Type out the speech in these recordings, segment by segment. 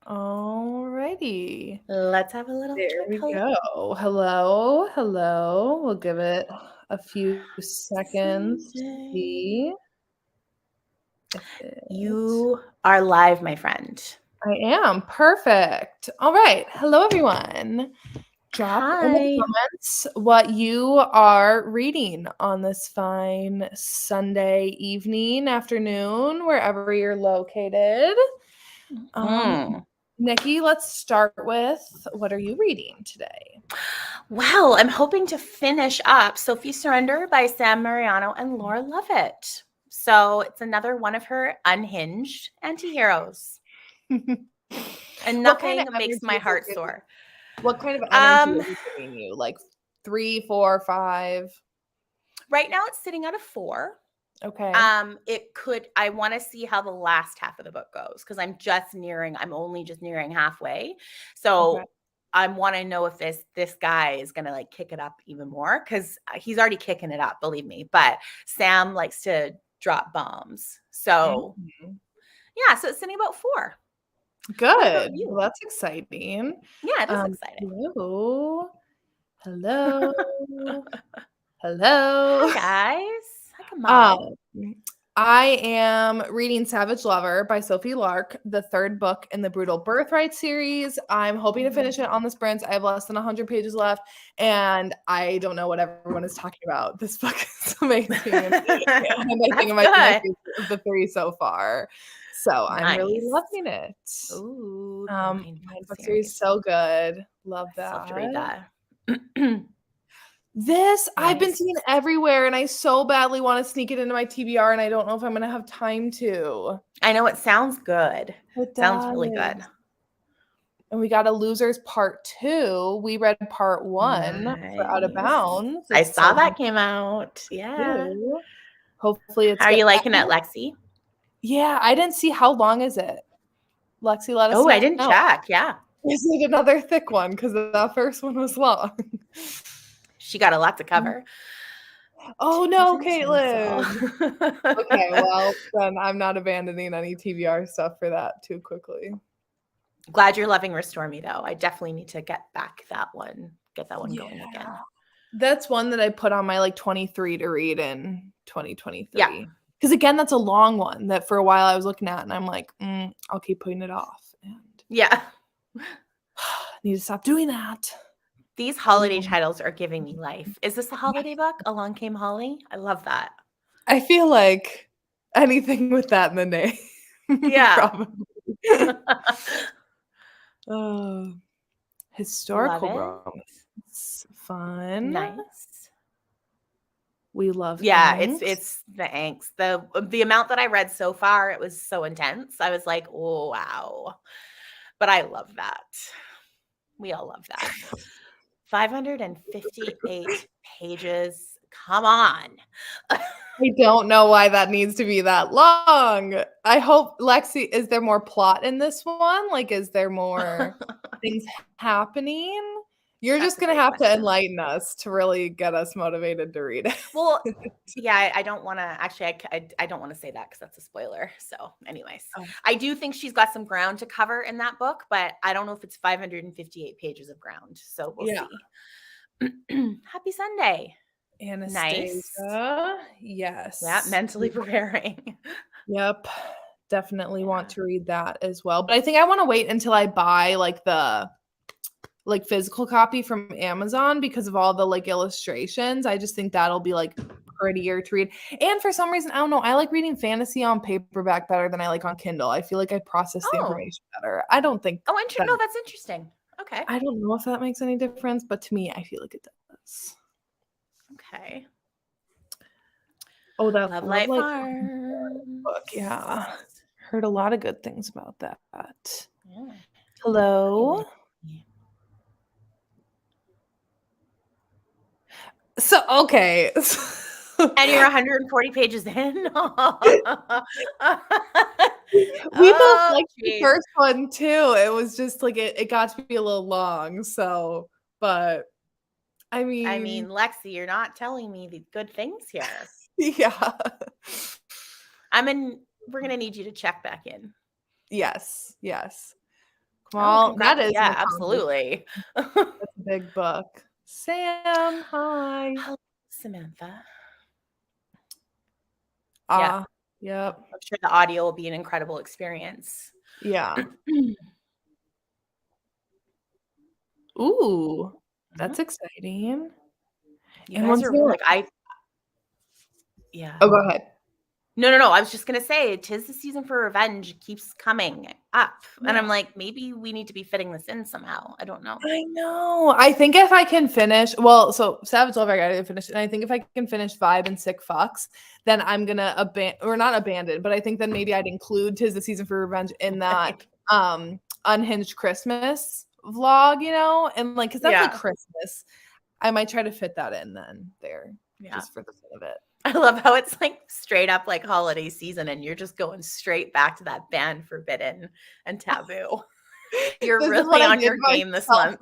Alrighty. Let's have a little There check. we Hello. go. Hello, hello. We'll give it a few seconds to Sunday. see if it. You are live, my friend. I am. Perfect. All right. Hello, everyone. Drop in the Hi. comments what you are reading on this fine Sunday evening, afternoon, wherever you're located. Mm. Nikki, let's start with what are you reading today? Well, I'm hoping to finish up Sophie Surrender by Sam Mariano and Laura Lovett. So it's another one of her unhinged anti-heroes. And What kind of nothing makes energy my is it heart giving? sore. What kind of energy Um, is it giving you? Like 3, 4, 5? right now it's sitting at a 4. Okay. I want to see how the last half of the book goes because I'm only just nearing halfway. So Okay. I want to know if this guy is going to like kick it up even more because he's already kicking it up, believe me. But Sam likes to drop bombs. So Mhm. yeah, so it's sitting about 4. What about Good. you? Well, that's exciting. Yeah, it is exciting. Hello. Hello. Hello. Hi guys. Hi Kamal. Um, I am reading Savage Lover by Sophie Lark, the third book in the Brutal Birthright series. I'm hoping to finish it on the sprints. I have less than 100 pages left, and I don't know what everyone is talking about. This book is amazing, and I think That's it might be my good. favorite of the 3 so far. So I'm really Nice. loving it. Ooh, the Mind Book Mind book series series. so good. Love I still have to read that. that. This I've been Nice. seeing everywhere, and I so badly want to sneak it into my TBR, and I don't know if I'm gonna have time to. I know it sounds good. It Sounds really good. does. And we got a Losers Part 2. We read Part 1 for Out of Nice. Bounds. I It's saw so that came out. Yeah. 2. Hopefully it's How are good. you liking it, Lexi? Yeah, I didn't see how long is it. Lexi, let us Oh, I know. didn't check. Yeah. Is it another thick one? Because the first one was long. She got a lot to cover. Oh 2 no, seasons, so. Caitlin. Okay, well, then I'm not abandoning any TBR stuff for that too quickly. Glad you're loving Restore Me, though. I definitely need to get that one going again. That's one that I put on my 23 to read in 2023. Yeah. Because again, that's a long one that for a while I was looking at, and I'm like, I'll keep putting it off. And Yeah. I need to stop doing that. These holiday titles are giving me life. Is this a holiday book? Along Came Holly? I love that. I feel like anything with that in the name. Yeah. Probably. Historical Love it. romance. Fun. Nice. We love Yeah, angst. it's the angst. The amount that I read so far, it was so intense. I was like, oh, wow. But I love that. We all love that. 558 pages. Come on. I don't know why that needs to be that long. I hope Lexi, is there more plot in this one? Like, is there more things happening? You're That's just a gonna great have to question. enlighten us to really get us motivated to read it. Well, yeah, I don't want to actually. I don't want to say that because that's a spoiler. So, anyways, Oh. I do think she's got some ground to cover in that book, but I don't know if it's 558 pages of ground. So we'll see. Happy Sunday. Nice. Anastasia. Yes. Yeah, mentally preparing. Yep. Definitely want to read that as well. But I think I want to wait until I buy the physical copy from Amazon because of all the illustrations. I just think that'll be prettier to read. And for some reason, I don't know, I like reading fantasy on paperback better than I like on Kindle. I feel like I process the information better. I don't think Oh, no, that's interesting. Okay. I don't know if that makes any difference, but to me, I feel like it does. Okay. Oh, that Love Light Farm book. Yeah. Heard a lot of good things about that. Yeah. Hello. So, okay. And you're 140 pages in? We both liked the first one too. It was just it got to be a little long. So, but I mean, Lexi, you're not telling me the good things here. Yeah. We're gonna need you to check back in. Yes. Well, that is an Yeah, accomplishment. absolutely. That's a big book. Sam, hi. Hello, Samantha. Ah, yep. I'm sure the audio will be an incredible experience. Yeah. Ooh, that's exciting. You And guys once are more. like, yeah. Oh, go ahead. No. I was just going to say, 'tis the season for revenge keeps coming up. And Yeah. I'm like, maybe we need to be fitting this in somehow. I don't know. I know. I think if I can finish, well, so Savage Love, I gotta finish it. And I think if I can finish Vibe and Sick Fucks, then I'm gonna not abandon, but I think then maybe I'd include Tis the Season for Revenge in that Unhinged Christmas vlog, you know? And like, cause that's like Christmas. I might try to fit that in then there. Yeah. Just for the fun of it. I love how it's like straight up like holiday season and you're just going straight back to that band Forbidden and Taboo. You're really on your game this month.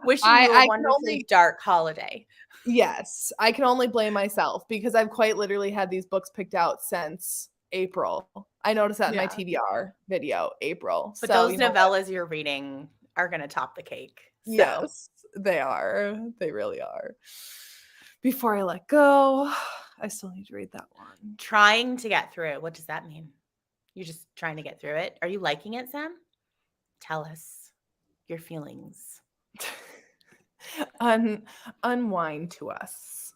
Wishing you a wonderfully dark holiday. Yes, I can only blame myself because I've quite literally had these books picked out since April. I noticed that in my TBR video, April. But those novellas you're reading are going to top the cake. So. Yes, they are. They really are. Before I let go, I still need to read that one. Trying to get through it. What does that mean? You're just trying to get through it? Are you liking it, Sam? Tell us your feelings. Unwind to us.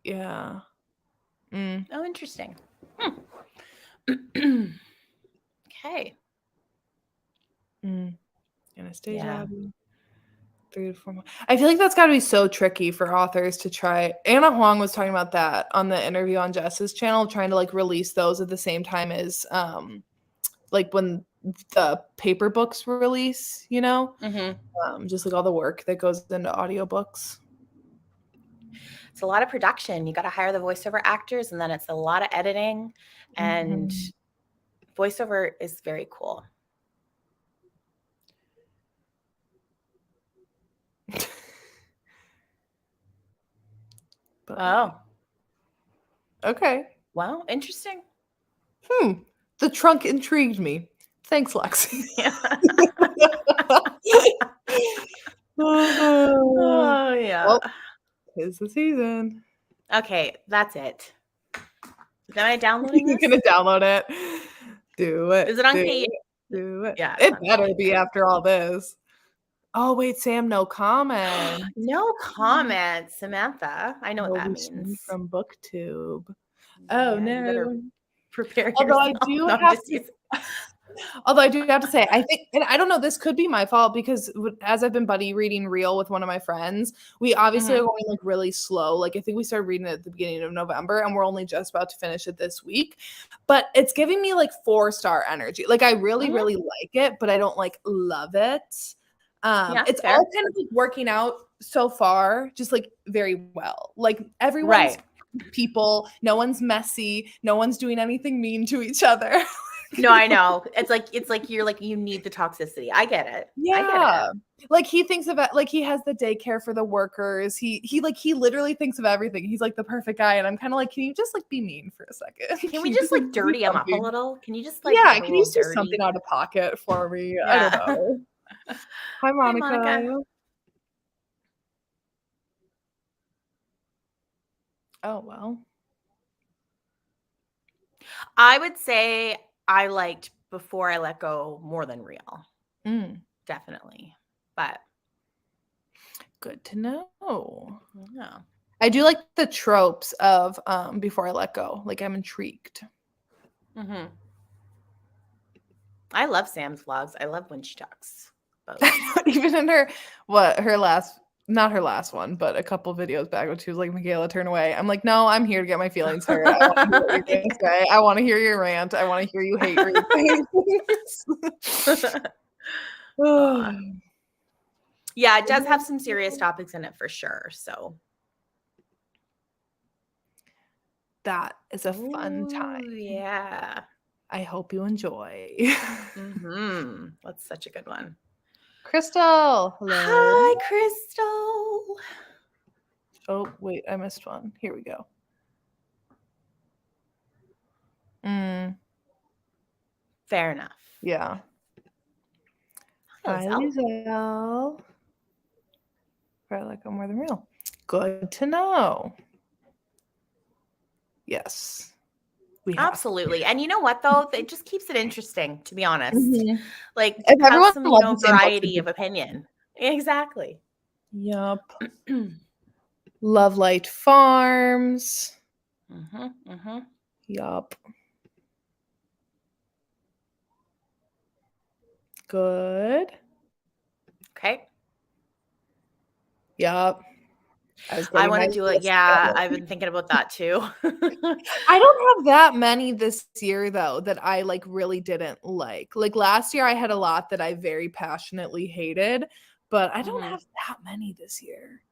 Yeah. Oh, interesting. Okay. Anastasia. 3 to 4 months. I feel like that's got to be so tricky for authors to try. Anna Huang was talking about that on the interview on Jess's channel, trying to like release those at the same time as like when the paper books release, you know, just like all the work that goes into audiobooks. It's a lot of production. You got to hire the voiceover actors, and then it's a lot of editing, and voiceover is very cool. Okay. Wow, interesting. The trunk intrigued me. Thanks, Lexi. Oh, yeah. Well, 'tis the season. Okay, that's it. Am I downloading this? You're gonna download it. Do it. Is it on K? Do it. Yeah. It better be after all this. Oh, wait, Sam, no comment. No comment, Samantha. I know what that means. From BookTube. Oh, no. You better prepare Although yourself. I do have to say, I think, and I don't know, this could be my fault because as I've been buddy reading Real with one of my friends, we obviously are going like really slow. Like I think we started reading it at the beginning of November and we're only just about to finish it this week, but it's giving me like 4-star energy. Like I really, really like it, but I don't like love it. It's all kind of like working out so far, just like very well. Like everyone's people, no one's messy, no one's doing anything mean to each other. No, I know. It's like you're like you need the toxicity. I get it. Yeah. I get it. Like he thinks about like he has the daycare for the workers. He literally thinks of everything. He's like the perfect guy. And I'm kind of like, can you just like be mean for a second? Can we just like dirty him up a little? Can you just like can you do something out of pocket for me? I don't know. Hi, Monica. Hi, Monica. Oh, well. I would say I liked Before I Let Go more than Real. Definitely. But good to know. Yeah. I do like the tropes of Before I Let Go. Like I'm intrigued. I love Sam's vlogs. I love when she talks. Even in not her last one, but a couple videos back when she was like, Michaela, turn away. I'm like, no, I'm here to get my feelings hurt. I want to hear what you're going to say. I want to hear your rant. I want to hear you hate things. Yeah, it does have some serious topics in it for sure. So that is a fun time. Yeah. I hope you enjoy. That's such a good one. Crystal. Hello. Hi, Crystal. Oh, wait, I missed one. Here we go. Fair enough. Yeah. Hi, Hi, Lizelle. Probably like more than real. Good to know. Yes. We have. Absolutely. And you know what, though? It just keeps it interesting, to be honest. Mhm. Like, If have everyone some, loved the same books, variety of opinion. Exactly. Yup. Love Light Farms. Yup. Good. Okay. Yup. I want to do it. Yeah, I've been thinking about that too. I don't have that many this year though that I like really didn't like. Like last year I had a lot that I very passionately hated, but I don't have that many this year.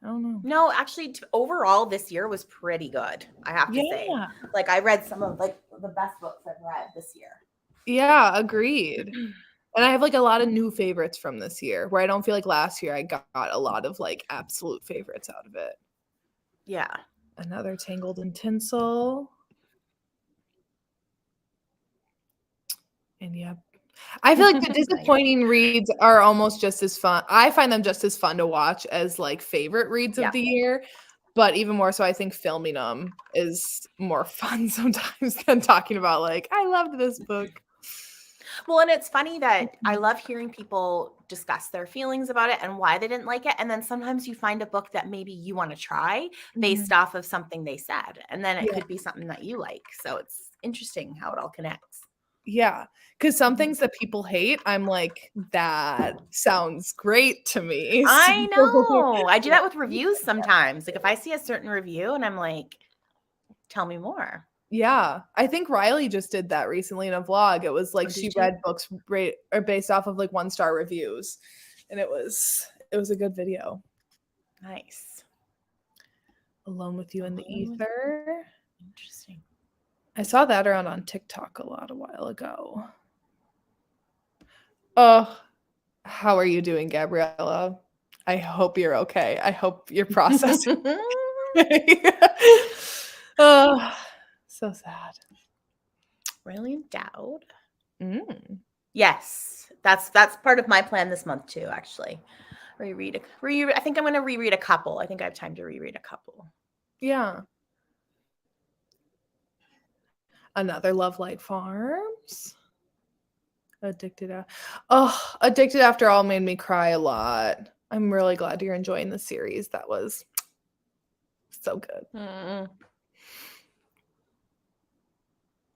I don't know. No, actually, overall, this year was pretty good, I have to say. Like, I read some of like the best books I've read this year. Yeah, agreed. And I have like a lot of new favorites from this year where I don't feel like last year I got a lot of like absolute favorites out of it. Yeah. Another Tangled in Tinsel. And yeah, I feel like the disappointing reads are almost just as fun. I find them just as fun to watch as like favorite reads of the year. But even more so, I think filming them is more fun sometimes than talking about like, I loved this book. Well, and it's funny that I love hearing people discuss their feelings about it and why they didn't like it. And then sometimes you find a book that maybe you want to try based off of something they said. And then it could be something that you like. So it's interesting how it all connects. Yeah, because some things that people hate, I'm like, that sounds great to me. I know. I do that with reviews sometimes. Like if I see a certain review and I'm like, tell me more. Yeah, I think Riley just did that recently in a vlog. It was like she read books based off of like 1-star reviews, and it was a good video. Nice. Alone with You in the Ether. Interesting. I saw that around on TikTok a while ago. Oh, how are you doing, Gabriella? I hope you're okay. I hope you're processing. Oh, so sad. Really endowed. Mm. Yes, that's part of my plan this month too. Actually, I think I'm going to reread a couple. I think I have time to reread a couple. Yeah. Another Love Light Farms. Addicted After All made me cry a lot. I'm really glad you're enjoying the series. That was so good.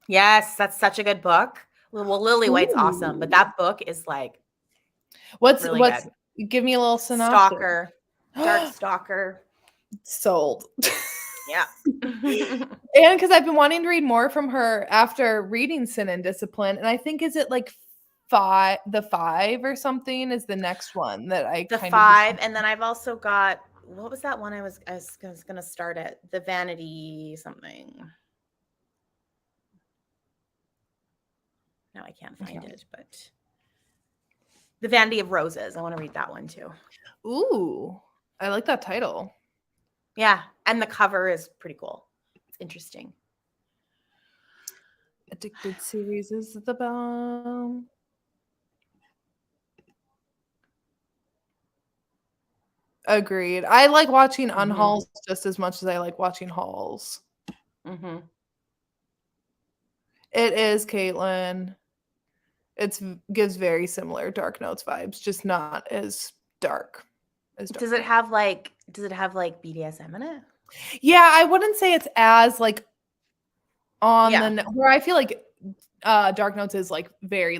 Yes, that's such a good book. Well, Lily White's awesome, but that book is like what's good. Give me a little synopsis. Stalker. Dark Stalker. Sold. Yeah. And because I've been wanting to read more from her after reading Sin and Discipline, and I think is it like the 5 or something is the next one that I the 5, and then I've also got, what was that one I was gonna start at? The Vanity something. No, I can't find it, but The Vanity of Roses. I want to read that one too. Ooh, I like that title. Yeah, and the cover is pretty cool. It's interesting. Addicted series is the bomb. Agreed. I like watching unhauls just as much as I like watching hauls. It is, Caitlin. It gives very similar Dark Notes vibes, just not as dark. Does it have like BDSM in it? Yeah, I wouldn't say it's as like on the where I feel like Dark Notes is like very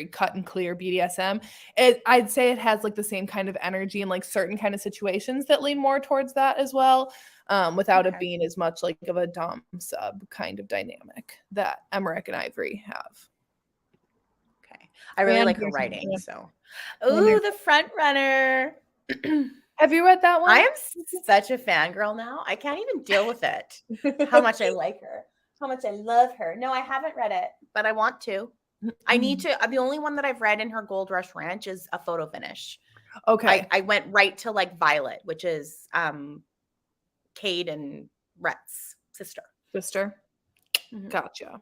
cut and clear BDSM. I'd say it has like the same kind of energy and like certain kind of situations that lean more towards that as well, without it being as much like of a dom sub kind of dynamic that Emmerich and Ivory have. Okay, I really like her writing. So, ooh, The Front Runner. Have you read that one? I am such a fangirl now. I can't even deal with it. How much I like her. How much I love her. No, I haven't read it, but I want to. I need to. The only one that I've read in her Gold Rush Ranch is a photo finish. Okay. I went right to like Violet, which is Cade and Rhett's sister. Gotcha.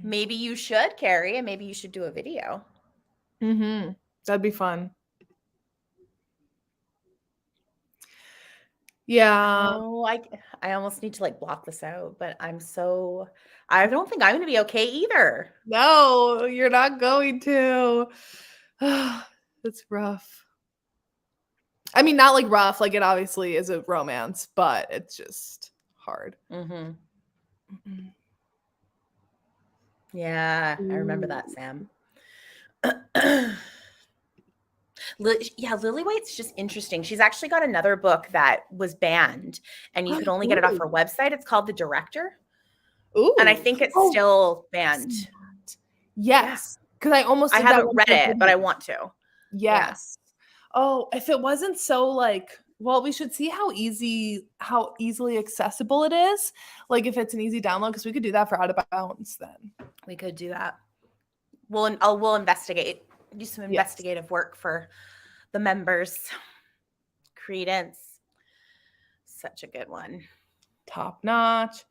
Maybe you should, Carrie, and maybe you should do a video. Mm-hmm. That'd be fun. Yeah. Oh, I almost need to like block this out, but I don't think I'm going to be okay either. No, you're not going to. It's rough. I mean, not like rough, like it obviously is a romance, but it's just hard. Mm-hmm. Mm-mm. Yeah, I remember that, Ooh. Sam. Yeah, Lily White's just interesting. She's actually got another book that was banned and you could only get it off her Ooh. website. It's called The Director. And I Ooh. think it's Oh, still I've banned. seen that. Yeah. Yes, because I almost I did that haven't one read for it, but I goodness. want to. Yeah. Yes. Oh, if it wasn't so like, well, we should see how easily accessible it is. Like if it's an easy download, because we could do that for Out of Bounds then. We could do that. We'll investigate, do some Yes. investigative work for the members. Credence. Such a good one. Top notch.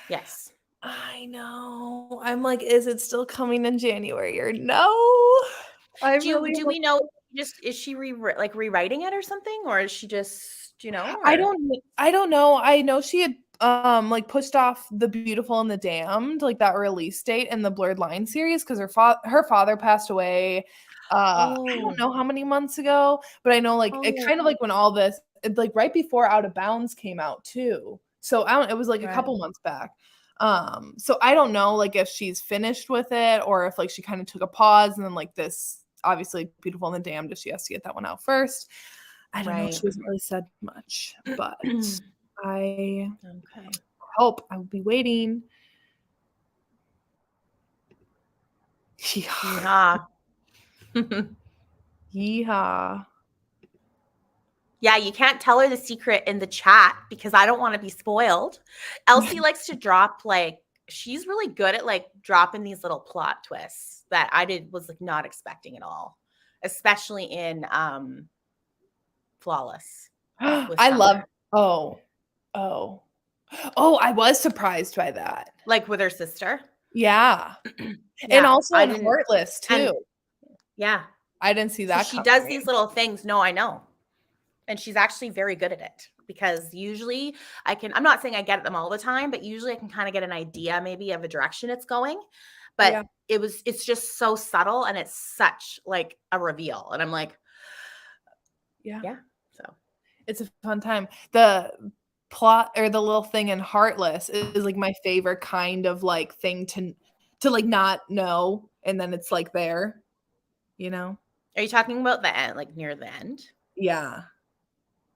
Yes. I know. I'm like, is it still coming in January or no? I really Do we know, is she rewriting it or something, or is she just, I or? don't know. I know she had like pushed off The Beautiful and the Damned, like that release date in the Blurred Line series because her father passed away I don't know how many months ago, but I know like it kind of like when all this like right before Out of Bounds came out too. So it was like a couple months back. So I don't know like if she's finished with it or if like she kind of took a pause and then like this obviously Beautiful and the Damned if she has to get that one out first. I don't know. She hasn't really said much, but I hope I will be waiting. Yeah. Yeehaw. Yeah, you can't tell her the secret in the chat because I don't want to be spoiled. Elsie likes to drop she's really good at like dropping these little plot twists that was like not expecting at all, especially in Flawless. I love I was surprised by that. Like with her sister. Yeah. Yeah, and also in Heartless too. And, yeah. I didn't see that. She does these little things. No, I know. And she's actually very good at it because usually I'm not saying I get them all the time, but usually I can kind of get an idea maybe of a direction it's going. But it's just so subtle and it's such like a reveal. And I'm like, yeah. So it's a fun time. The plot or the little thing in Heartless is like my favorite kind of like thing to like not know. And then it's like there, Are you talking about the end, like near the end? Yeah.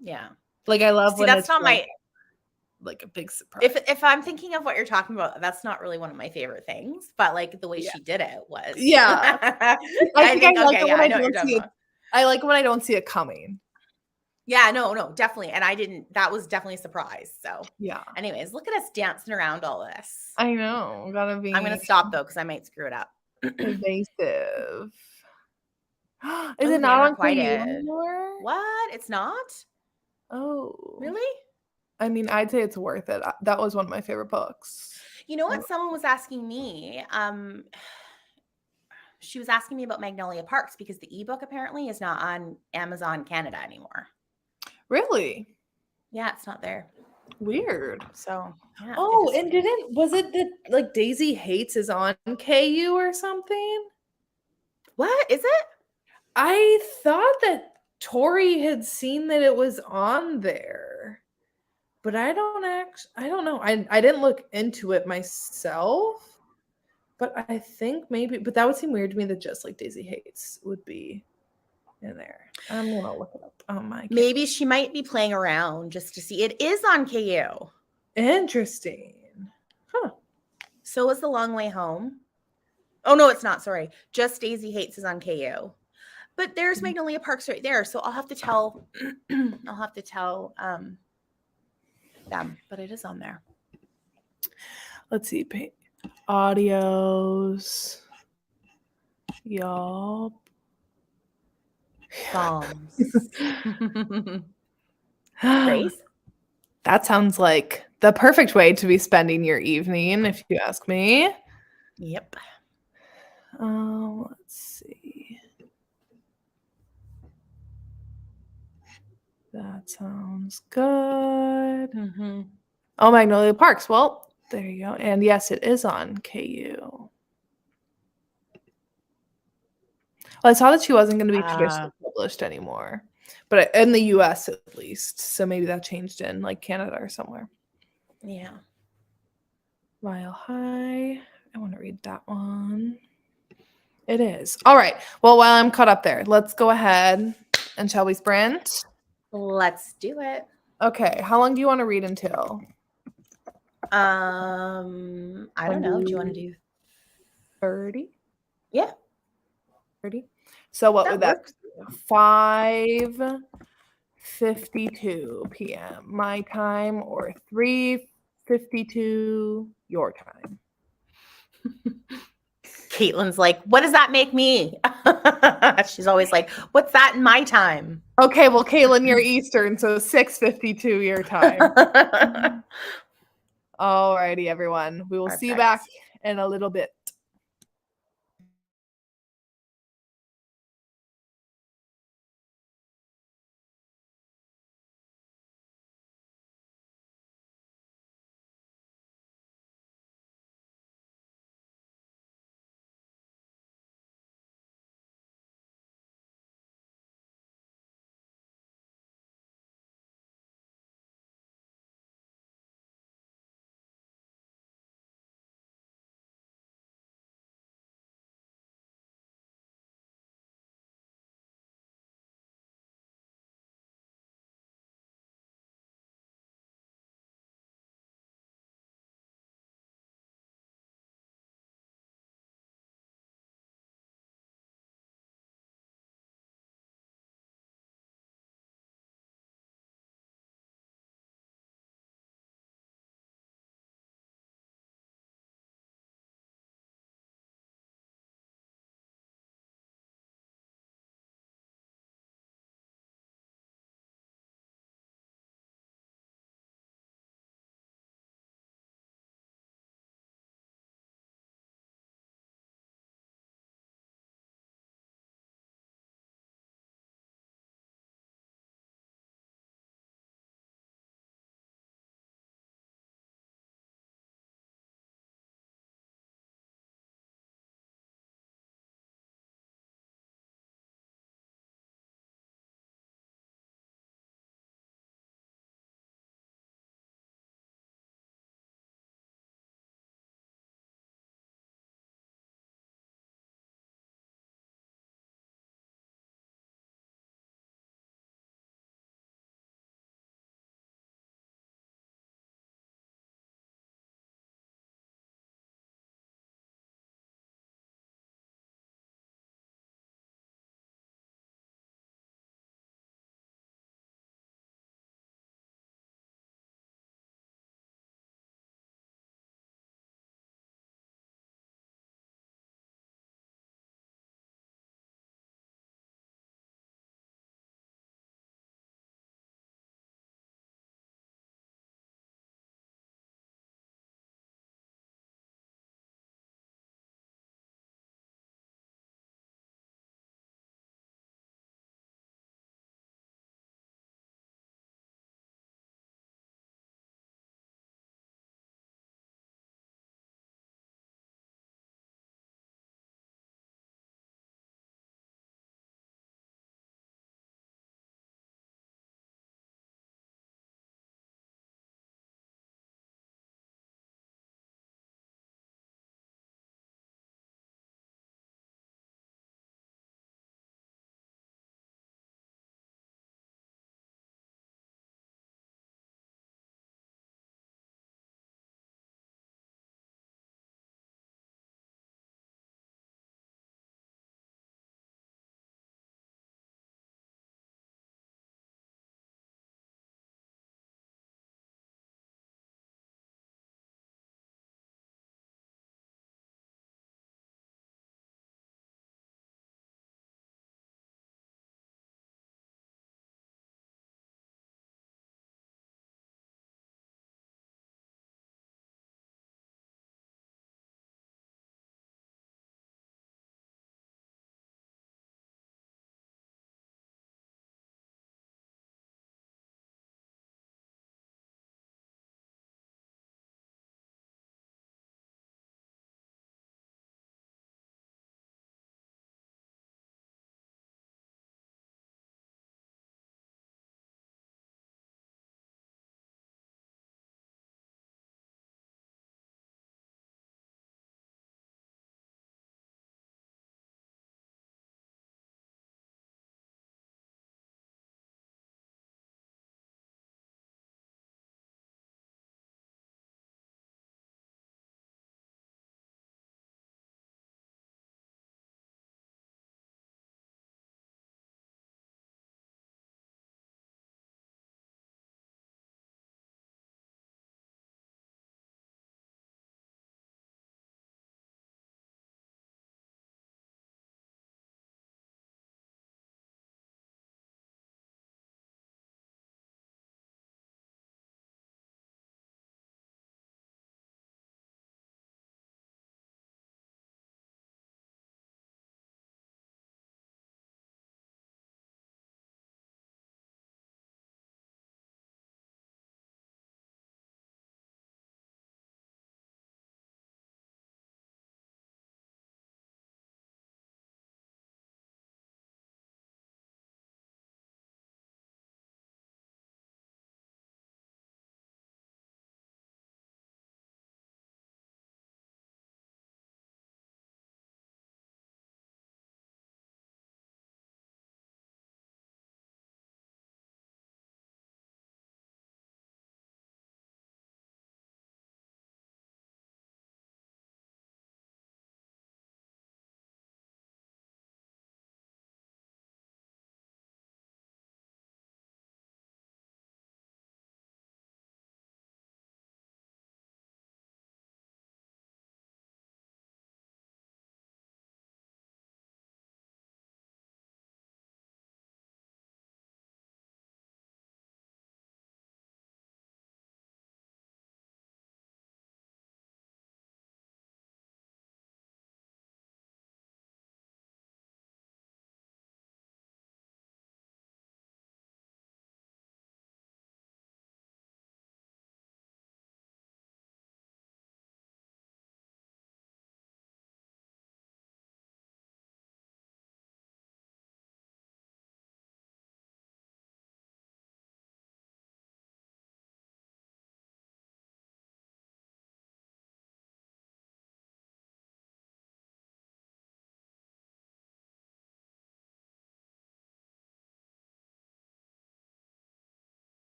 Yeah. Like I love when that's it's not like a big surprise. If I'm thinking of what you're talking about, that's not really one of my favorite things, but like the way she did it was. Yeah. I like when I don't see it coming. Yeah, no, definitely. And that was definitely a surprise. So yeah. Anyways, look at us dancing around all this. I know. I'm going to stop though, because I might screw it up. Evasive. Is it not on KU anymore? What? It's not? Oh. Really? I mean, I'd say it's worth it. That was one of my favorite books. You know what? Someone was asking me, she was asking me about Magnolia Parks because the ebook apparently is not on Amazon Canada anymore. Really? Yeah, it's not there. Weird. So, yeah. Oh, and was it that like Daisy Hates is on KU or something? What? Is it? I thought that Tori had seen that it was on there. But I don't know. I didn't look into it myself. But I think maybe, but that would seem weird to me that just like Daisy Hates would be in there. I'm gonna look it up. Oh my! Maybe she might be playing around just to see. It is on KU. Interesting. Huh. So is The Long Way Home. Oh no, it's not. Sorry, just Daisy Hates is on KU. But there's Magnolia Parks right there. So I'll have to tell. Them, but it is on there. Let's see. Audios. Yup. Bombs. Grace? That sounds like the perfect way to be spending your evening, if you ask me. Yep. Let's see. That sounds good. Mm-hmm. Oh, Magnolia Parks. Well, there you go. And yes, it is on KU. Well, I saw that she wasn't going to be traditionally published anymore, but in the US at least. So maybe that changed in like Canada or somewhere. Yeah. Mile High. I want to read that one. It is. All right. Well, while I'm caught up there, let's go ahead and shall we sprint? Let's do it. Okay. How long do you want to read until? I don't know. Do you want to do 30? Yeah. 30. So what would that works. 5:52 p.m. my time or 3:52 your time? Caitlin's like, what does that make me? She's always like, what's that in my time? Okay, well, Caitlin, you're Eastern, so 6:52 your time. Alrighty, everyone. We will see you back in a little bit.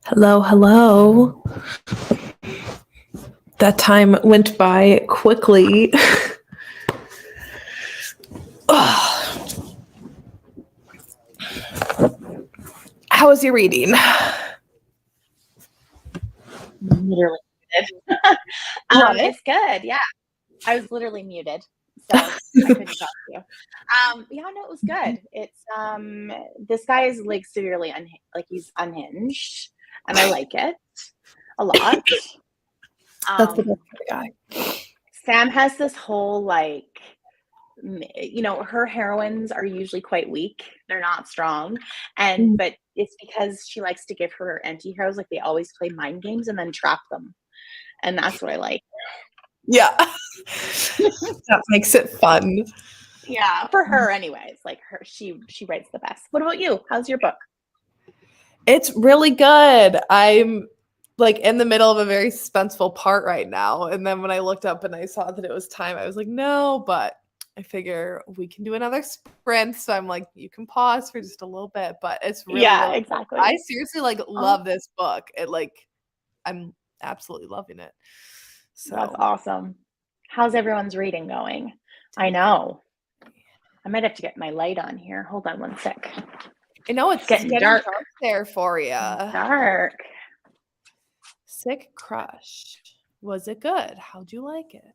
Hello, hello. That time went by quickly. How was your reading? Literally muted. What? It's good. Yeah. I was literally muted, so I couldn't talk to you. Yeah, no, it was good. It's this guy is like severely he's unhinged, and I like it a lot. That's the best guy. Sam has this whole like, you know, her heroines are usually quite weak. They're not strong, but it's because she likes to give her anti-heroes, like, they always play mind games and then trap them, and that's what I like. Yeah. That makes it fun. Yeah, for her anyways. Like, she writes the best. What about you? How's your book? It's really good. I'm like in the middle of a very suspenseful part right now. And then when I looked up and I saw that it was time, I was like, no, but I figure we can do another sprint. So I'm like, you can pause for just a little bit, but it's really, really exactly. I seriously like love this book. I'm absolutely loving it. So that's awesome. How's everyone's reading going? I know. I might have to get my light on here. Hold on one sec. I know it's getting dark there for you. Dark. Sick Crush. Was it good? How'd you like it?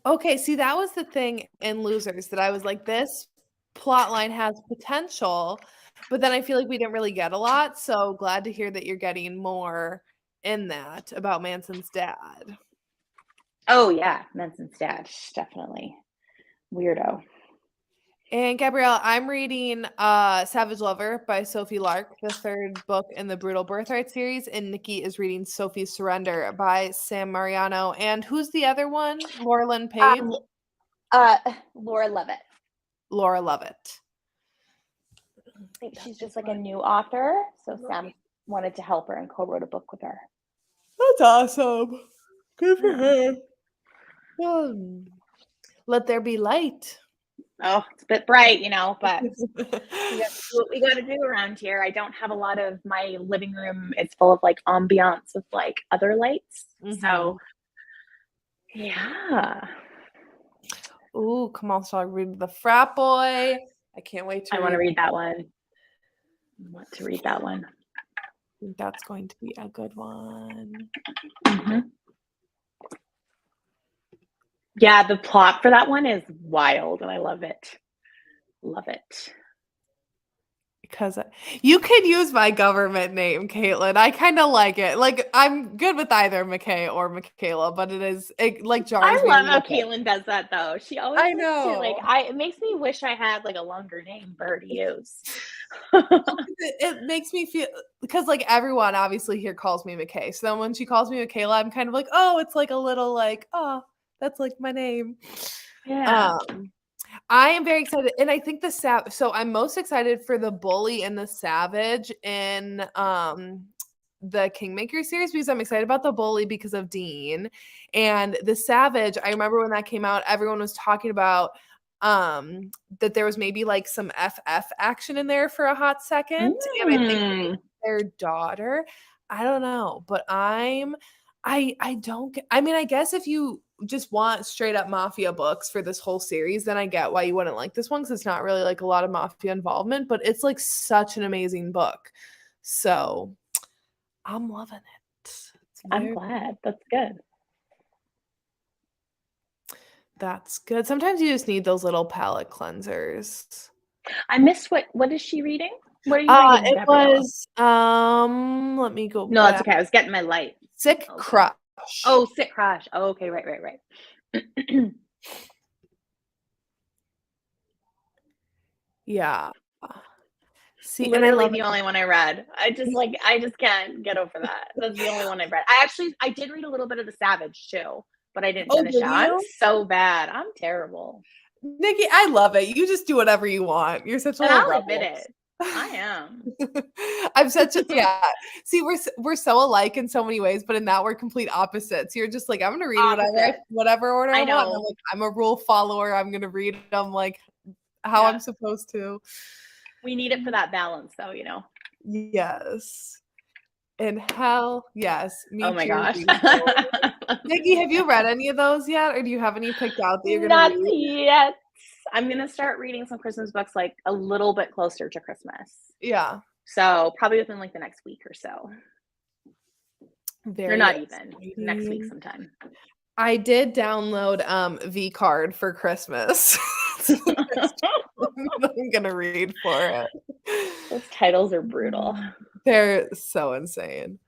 Okay, see, that was the thing in Losers that I was like, this plot line has potential, but then I feel like we didn't really get a lot. So glad to hear that you're getting more in that about Manson's dad. Oh yeah, Manson's dad, definitely weirdo. And Gabrielle, I'm reading Savage Lover by Sophie Lark, the third book in the Brutal Birthright series, and Nikki is reading Sophie's Surrender by Sam Mariano. And who's the other one? Laura Lynn Page? Laura Levitt. Laura Levitt. I think she's just like a new author, so Sam wanted to help her and co-wrote a book with her. That's awesome. Good for her. Let there be light. Oh, it's a bit bright, you know, but we got to do what we got to do around here. I don't have a lot of my living room. It's full of like ambiance with like other lights. So, yeah. Ooh, come on, so I read The Frat Boy. I can't wait to I want to read that one. I want to read that one. I think that's going to be a good one. Yeah, the plot for that one is wild, and I love it. Love it. Because you could use my government name, Caitlin. I kind of like it. Like, I'm good with either McKay or Michaela, but it like jars me. I love how Caitlin does that, though. She always I know. it makes me wish I had like a longer name for her to use. It makes me feel, because like everyone obviously here calls me McKay. So then when she calls me Michaela, I'm kind of like, oh, it's like a little like, oh, that's like my name. Yeah. I am very excited, and I think so I'm most excited for the bully and the savage in the Kingmaker series, because I'm excited about the bully because of Dean, and the savage, I remember when that came out, everyone was talking about that there was maybe like some FF action in there for a hot second, and I think their daughter, I don't know, but I mean, I guess if you just want straight up mafia books for this whole series, then I get why you wouldn't like this one, because it's not really like a lot of mafia involvement, but it's like such an amazing book. So I'm loving it. I'm glad. That's good. That's good. Sometimes you just need those little palate cleansers. I missed what is she reading? What are you reading, It Gabriella? was let me go. No, that's okay. I was getting my light. Sick Crush. Oh, Sick Crush. Oh, okay, right. Yeah. See, literally, and I love the only one I read. I just can't get over that. That's the only one I've read. I did read a little bit of The Savage too, but I didn't finish it. I'm so bad. I'm terrible. Nikki, I love it. You just do whatever you want. You're such a little I'll admit it. I am. I'm such a yeah. See, we're so alike in so many ways, but in that we're complete opposites. You're just like, I'm gonna read whatever order I want. I'm a rule follower. I'm gonna read them like how I'm supposed to. We need it for that balance, though, Yes. And hell, yes. Me Oh my too. gosh. Nikki, have you read any of those yet? Or do you have any picked out that you're going Not to read? yet. I'm going to start reading some Christmas books like a little bit closer to Christmas. Yeah. So probably within like the next week or so. Or not even. Next week sometime. I did download V Card for Christmas. I'm going to read for it. Those titles are brutal. They're so insane.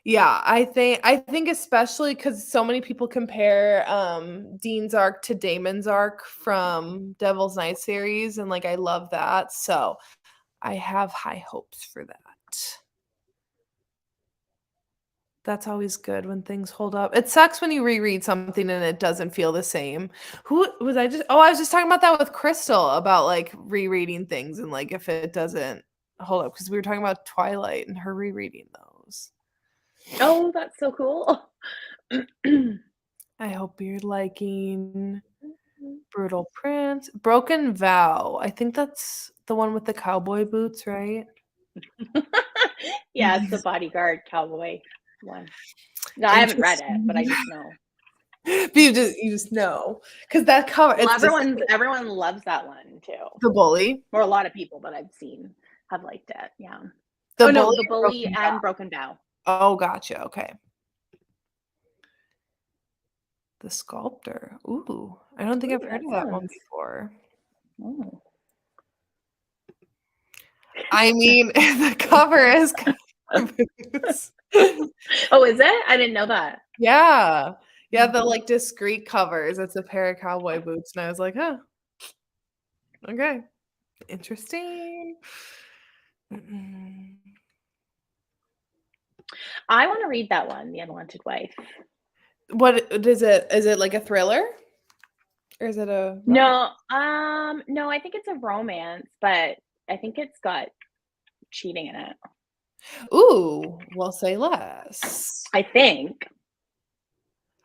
Yeah, I think especially because so many people compare Dean's arc to Damon's arc from Devil's Night series, and like I love that. So I have high hopes for that. That's always good when things hold up. It sucks when you reread something and it doesn't feel the same. Who was I just I was just talking about that with Crystal about like rereading things and like if it doesn't hold up because we were talking about Twilight and her rereading those. Oh, that's so cool. I hope you're liking Brutal Prince. Broken Vow. I think that's the one with the cowboy boots, right? Yeah, it's the bodyguard cowboy one. No, I haven't read it, but I just know. But you just know because that cover. Well, everyone loves that one too. The Bully, or a lot of people that I've seen have liked it. Yeah. The Bully and Broken Vow. Oh, gotcha. Okay. The Sculptor. Ooh, I don't think I've heard of that one before. Oh. I mean, the cover is. Oh, is it? I didn't know that. Yeah. Yeah, the like discreet covers. It's a pair of cowboy boots. And I was like, huh. Okay. Interesting. I want to read that one, The Unwanted Wife. What is it? Is it like a thriller? Or is it a No, I think it's a romance, but I think it's got cheating in it. Ooh, we'll say less. I think.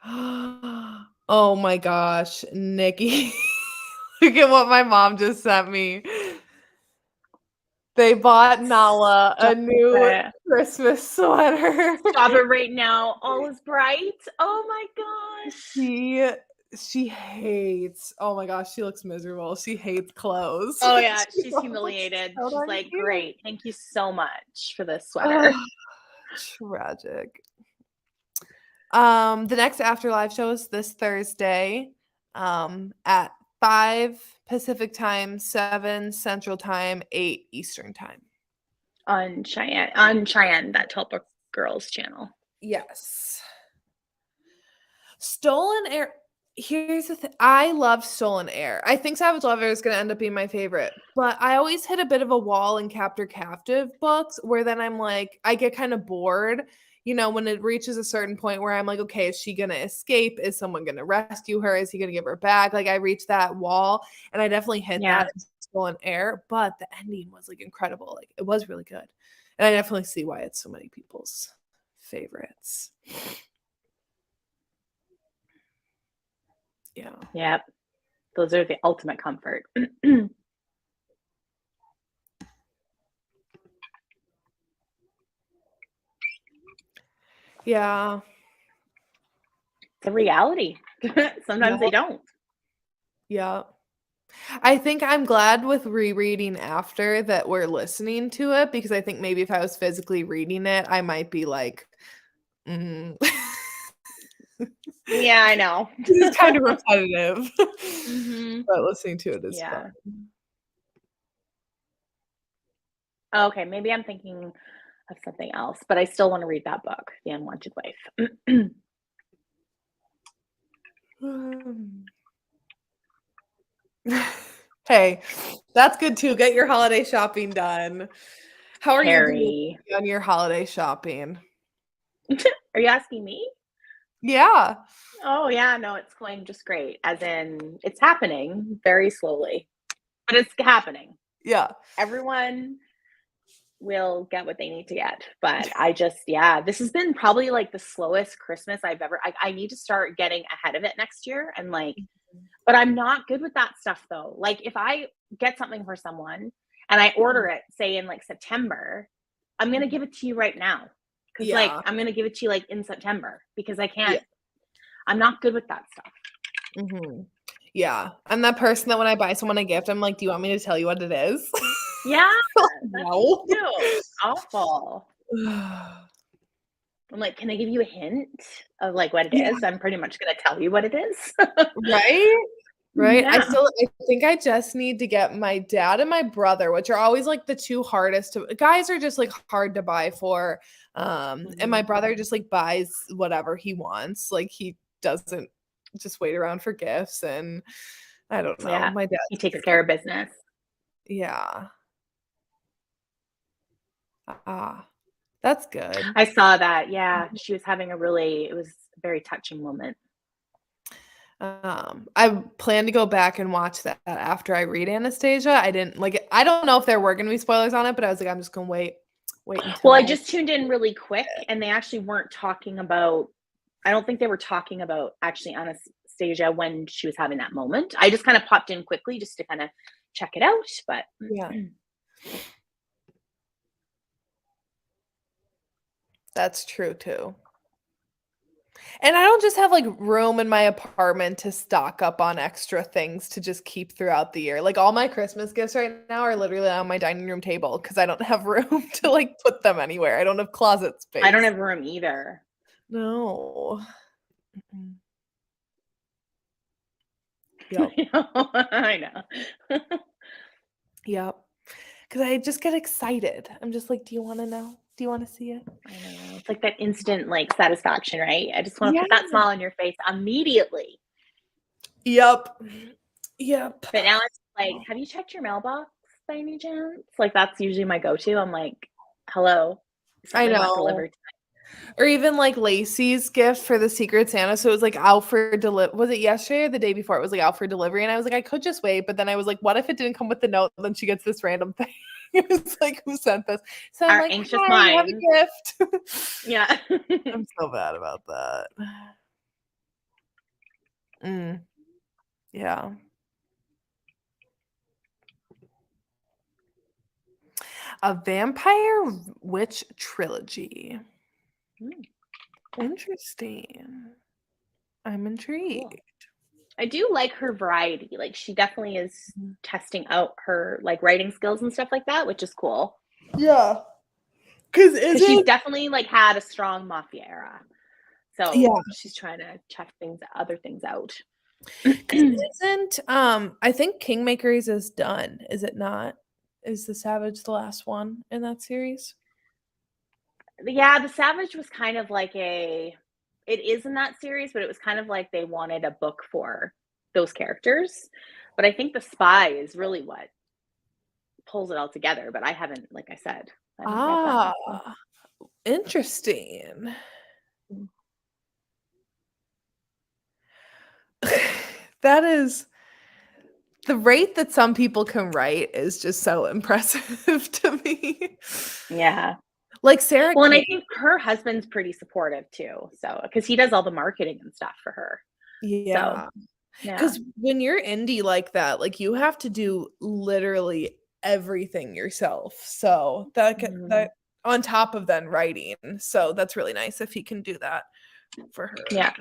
Oh my gosh, Nikki. Look at what my mom just sent me. They bought Nala a new Christmas sweater. Stop it right now. All is bright. Oh my gosh. She hates. Oh my gosh, she looks miserable. She hates clothes. Oh yeah, she's humiliated. She's like, great. Thank you so much for this sweater. Tragic. The next Afterlife show is this Thursday at 5 Pacific time, 7 Central time, 8 Eastern time. On Cheyenne, that Tulpa Girls channel. Yes. Stolen Air. Here's the thing. I love Stolen Air. I think Savage Lover is going to end up being my favorite, but I always hit a bit of a wall in Captor Captive books where then I'm like, I get kind of bored. You know, when it reaches a certain point where I'm like, okay, is she going to escape? Is someone going to rescue her? Is he going to give her back? Like I reached that wall and I definitely hit that in Stolen Air, but the ending was like incredible. Like it was really good. And I definitely see why it's so many people's favorites. Yeah. Yep. Those are the ultimate comfort. Yeah. It's a reality. Sometimes they don't. Yeah. I think I'm glad with rereading after that we're listening to it because I think maybe if I was physically reading it, I might be like, Yeah, I know. It's kind of repetitive. Mm-hmm. But listening to it is fun. Okay, maybe I'm thinking of something else, but I still want to read that book, The Unwanted Wife. Hey, that's good too. Get your holiday shopping done. How are you doing on your holiday shopping? Are you asking me? Yeah. Oh, yeah. No, it's going just great. As in, it's happening very slowly, but it's happening. Yeah. Everyone will get what they need to get. But this has been probably like the slowest Christmas I've ever, I need to start getting ahead of it next year and like But I'm not good with that stuff though. Like if I get something for someone and I order it, say in like September, I'm going to give it to you right now. Cause like, Yeah. I'm going to give it to you like in September because I Yeah. can't, I'm not good with that stuff. Mhm. Yeah. I'm that person that when I buy someone a gift, I'm like, do you want me to tell you what it is? Yeah. That's me No. too. It's awful. I'm like, can I give you a hint of like what it Yeah. is? I'm pretty much going to tell you what it is. Right? Right? I Yeah. think I just need to get my dad and my brother, which are always like the two hardest to guys are just like hard to buy for. And my brother just like buys whatever he wants. Like he doesn't just wait around for gifts, and I don't know. Yeah. My dad's He takes very care of business. yeah. Ah, that's good. I saw that. Yeah. She was having it was a very touching moment. I plan to go back and watch that after I read Anastasia. I didn't like it. I don't know if there were gonna be spoilers on it, but I was like, I'm just gonna wait Well, until I I just tuned in really quick and they actually weren't talking about, I don't think they were talking about actually Anastasia when she was having that moment. I just kind of popped in quickly just to kind of check it out. But yeah. That's true too. And I don't just have like room in my apartment to stock up on extra things to just keep throughout the year. Like all my Christmas gifts right now are literally on my dining room table because I don't have room to like put them anywhere. I don't have closet space. I don't have room either. No. Mm-mm. Yep. I know. Yep. Because I just get excited. I'm just like, do you want to know? Do you want to see it? I know. It's like that instant like satisfaction, right? I just want to Yeah. put that smile on your face immediately. Yep. Yep. But now it's like, have you checked your mailbox by any chance? Like that's usually my go-to. I'm like, hello. I Something got know. delivered. Or even like Lacey's gift for the Secret Santa. So it was like out for was it yesterday or the day before? It was like out for delivery. And I was like, I could just wait. But then I was like, what if it didn't come with the note? And then she gets this random thing. It was like, who sent this? So I'm Our like, anxious hi, you have minds. a gift. Yeah. I'm so bad about that. Yeah. A Vampire Witch Trilogy. Interesting. I'm intrigued. Cool. I do like her variety. Like she definitely is testing out her like writing skills and stuff like that, which is cool. Yeah. Because she's definitely like had a strong mafia era. So yeah, she's trying to check other things out. isn't I think Kingmakers is done, is it not? Is the Savage the last one in that series? Yeah, the Savage was kind of like it is in that series, but it was kind of like they wanted a book for those characters. But I think the Spy is really what pulls it all together. But I haven't, like I said, I haven't read that. So. Interesting. That is the rate that some people can write is just so impressive to me. Yeah. Like Sarah. Well, and I think her husband's pretty supportive too. So, because he does all the marketing and stuff for her. Yeah. So, yeah. Because when you're indie like that, like you have to do literally everything yourself. So that on top of then writing. So that's really nice if he can do that for her. Yeah.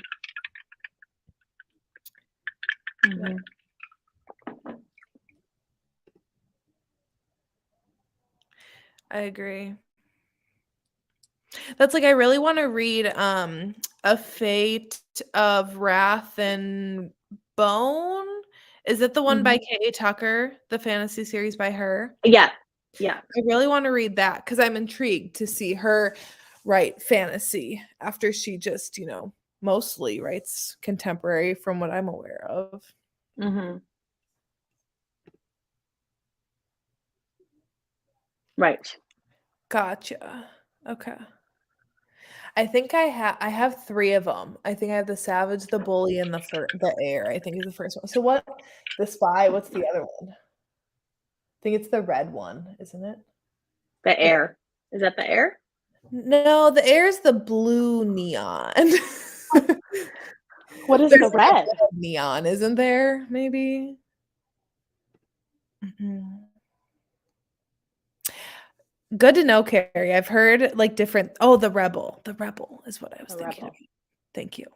I agree. That's like I really want to read A Fate of Wrath and Bone. Is it the one by K.A. Tucker, the fantasy series by her? Yeah. Yeah. I really want to read that because I'm intrigued to see her write fantasy after she just, mostly writes contemporary from what I'm aware of. Right. Gotcha. Okay. I think I have 3 of them. I think I have the Savage, the Bully, and the Heir, I think is the first one. So what? The Spy, what's the other one? I think it's the red one, isn't it? The Heir. Is that the Heir? No, the Heir is the blue neon. What is There's the like a red? bit of neon, isn't there? Maybe. Good to know, Carrie. I've heard like different. Oh, the Rebel. The Rebel is what I was The thinking rebel. of. Thank you,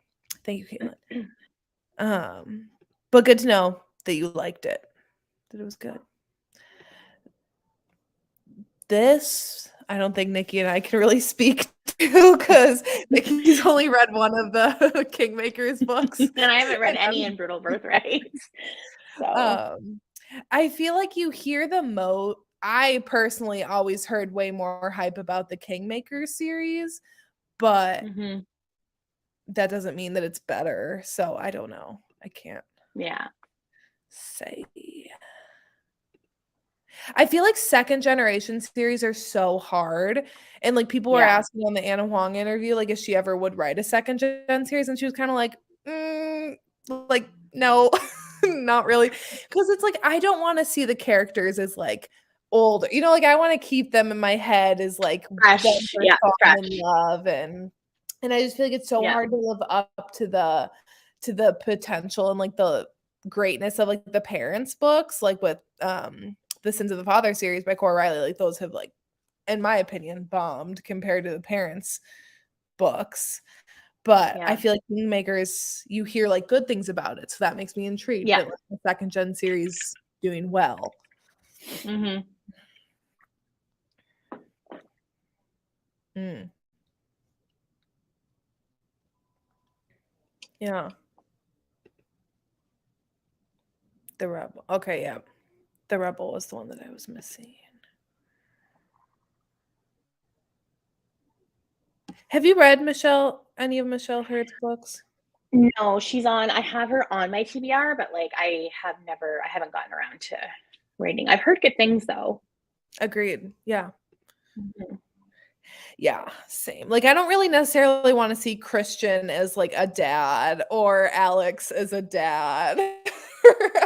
Caitlin. But good to know that you liked it. That it was good. This, I don't think Nikki and I can really speak to because Nikki's only read one of the Kingmaker's books. And I haven't read And any in Brutal Birthright. So I feel like you hear the most. I personally always heard way more hype about the Kingmaker series, but that doesn't mean that it's better. So I don't know. I can't say. I feel like second generation series are so hard. And like people were asking on the Anna Huang interview, like if she ever would write a second gen series, and she was kind of like, like, no, not really. Because it's like I don't want to see the characters as like older. You know, like I want to keep them in my head as like fresh. them first falling Fresh. in love, and I just feel like it's so hard to live up to the potential and like the greatness of like the parents books, like with the Sins of the Father series by Cora Riley. Like those have like, in my opinion, bombed compared to the parents books. But I feel like Kingmakers, you hear like good things about it, so that makes me intrigued that like, the second gen series doing well. Yeah. The Rebel. Okay, yeah. The Rebel was the one that I was missing. Have you read any of Michelle Hurd's books? No, I have her on my TBR, but like I haven't gotten around to reading. I've heard good things though. Agreed. Yeah. Yeah, same. Like I don't really necessarily want to see Christian as like a dad or Alex as a dad.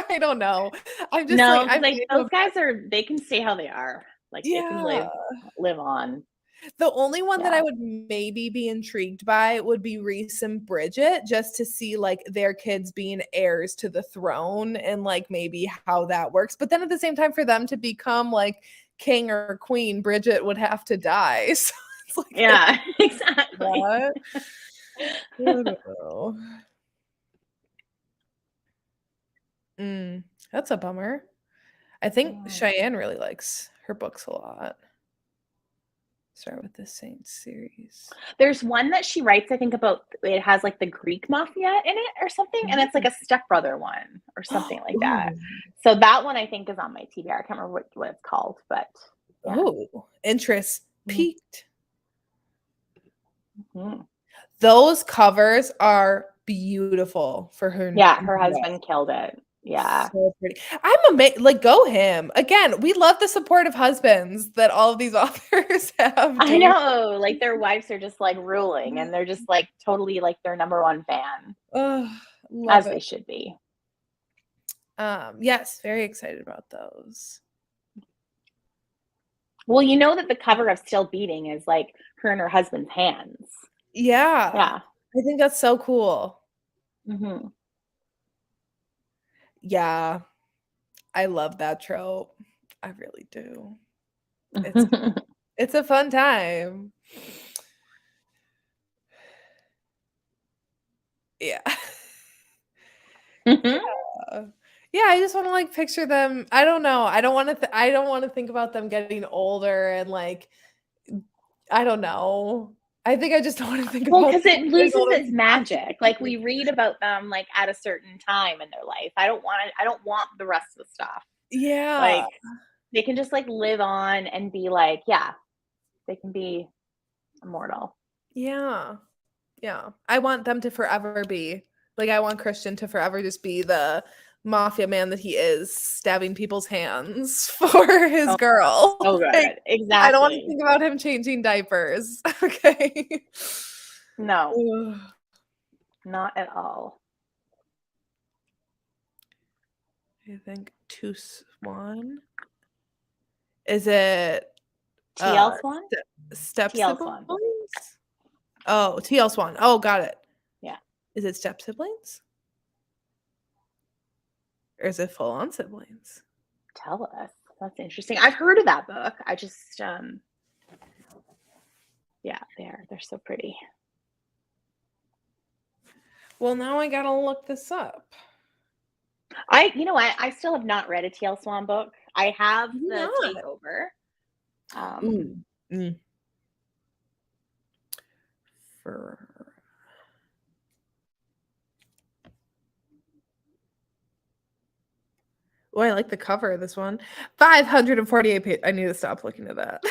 I don't know. I'm just like those guys they can stay how they are. Like they can live on. The only one that I would maybe be intrigued by would be Reese and Bridget, just to see like their kids being heirs to the throne and like maybe how that works. But then at the same time, for them to become like king or queen, Bridget would have to die. So it's like, exactly. What? I don't know. That's a bummer. I think Cheyenne really likes her books a lot. Start with the Saints series. There's one that she writes, I think, about it has like the Greek mafia in it or something, and it's like a stepbrother one or something like that. So that one I think is on my TBR. I can't remember what it's called, but interest peaked. Those covers are beautiful for her. Yeah, her husband killed it. Yeah. So pretty. I'm amazed. Like, go him. Again, we love the supportive husbands that all of these authors have. I know. Like, their wives are just, like, ruling, and they're just, like, totally, like, their number one fan. As they should be. Yes, very excited about those. Well, you know that the cover of Still Beating is, like, her and her husband's hands. Yeah. Yeah. I think that's so cool. Mm-hmm. Yeah. I love that trope. I really do. It's a fun time. Yeah. Yeah, I just want to like picture them. I don't know. I don't want to think about them getting older and like I don't know. I think I just don't want to think about because it loses its magic. Like we read about them like at a certain time in their life. I don't want the rest of the stuff. Yeah. Like they can just like live on and be like, yeah, they can be immortal. Yeah. Yeah. I want them to forever be like I want Christian to forever just be the mafia man that he is, stabbing people's hands for his girl. Oh, good. Like, Exactly. I don't want to think about him changing diapers. Okay. No. Not at all. I think Two Swan. Is it TL Swan? Step TL siblings? Swan. Oh, TL Swan. Oh, got it. Yeah. Is it step siblings? Or is it full on siblings? Tell us. That's interesting. I've heard of that book. I just yeah, they're so pretty. Well, now I gotta look this up. You know what? I still have not read a TL Swan book. I have You the not? Takeover. Ooh. Mm. For Oh, I like the cover of this one. 548 pages. I need to stop looking at that.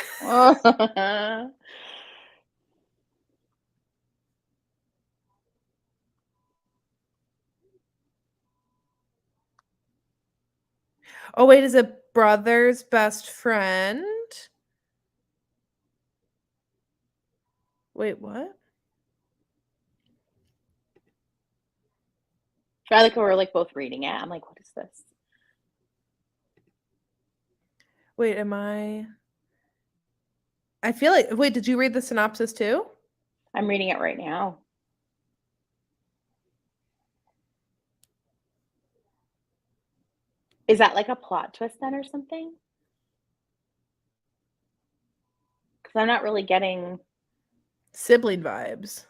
Oh, wait, is it brother's best friend? Wait, what? I like we're like both reading it. I'm like, what is this? Wait, I feel like, wait, did you read the synopsis too? I'm reading it right now. Is that like a plot twist then or something? Because I'm not really getting. Sibling vibes.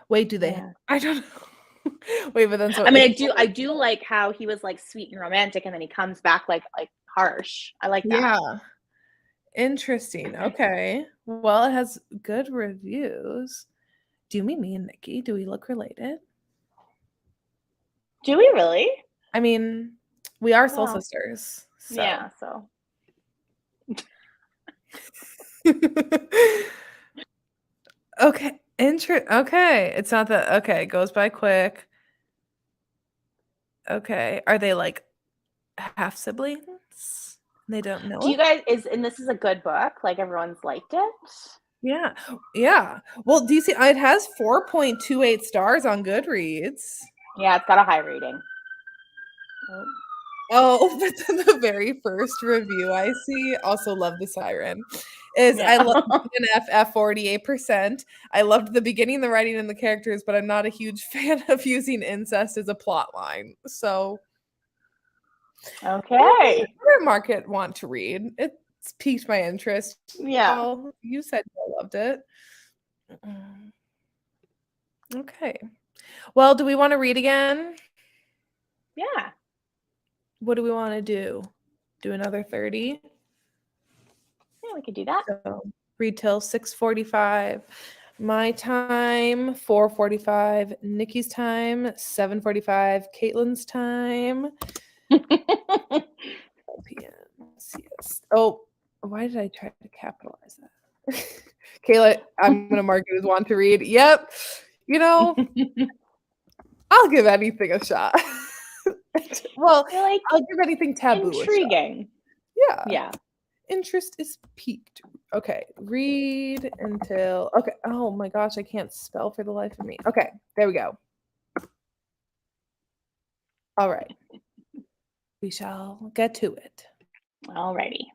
Wait, do they? Yeah. I don't know. Wait, but then so I mean, it's I do like how he was like sweet and romantic, and then he comes back like harsh. I like that. yeah. Interesting. Okay. Well, it has good reviews. Do you mean me and Nikki? Do we look related? Do we really? I mean, we are soul Well, sisters. So yeah. So okay. Okay. It's not that okay, it goes by quick. Okay. Are they like half siblings? They don't know do you it? guys and this is a good book? Like everyone's liked it? Yeah. Yeah. Well, do you see it has 4.28 stars on Goodreads. Yeah, it's got a high rating. Oh, but then the very first review I see, also love the siren, is Yeah. I love DNF 48%. I loved the beginning, the writing, and the characters, but I'm not a huge fan of using incest as a plot line. So Okay. other market want to read. It's piqued my interest. Yeah. Oh, you said you loved it. Okay. Well, do we want to read again? Yeah. What do we want to do? Do another 30? Yeah, we could do that. So read till 6:45. My time 4:45. Nikki's time 7:45. Caitlin's time 12 p.m. CS. Oh, why did I try to capitalize that? Kayla, I'm gonna mark it as want to read. Yep. You know, I'll give anything a shot. Well, You're like I'll give anything taboo a shot. intriguing. Yeah. Yeah. Interest is piqued. Okay, read until okay. Oh my gosh, I can't spell for the life of me. Okay, there we go. All right. We shall get to it. Alrighty.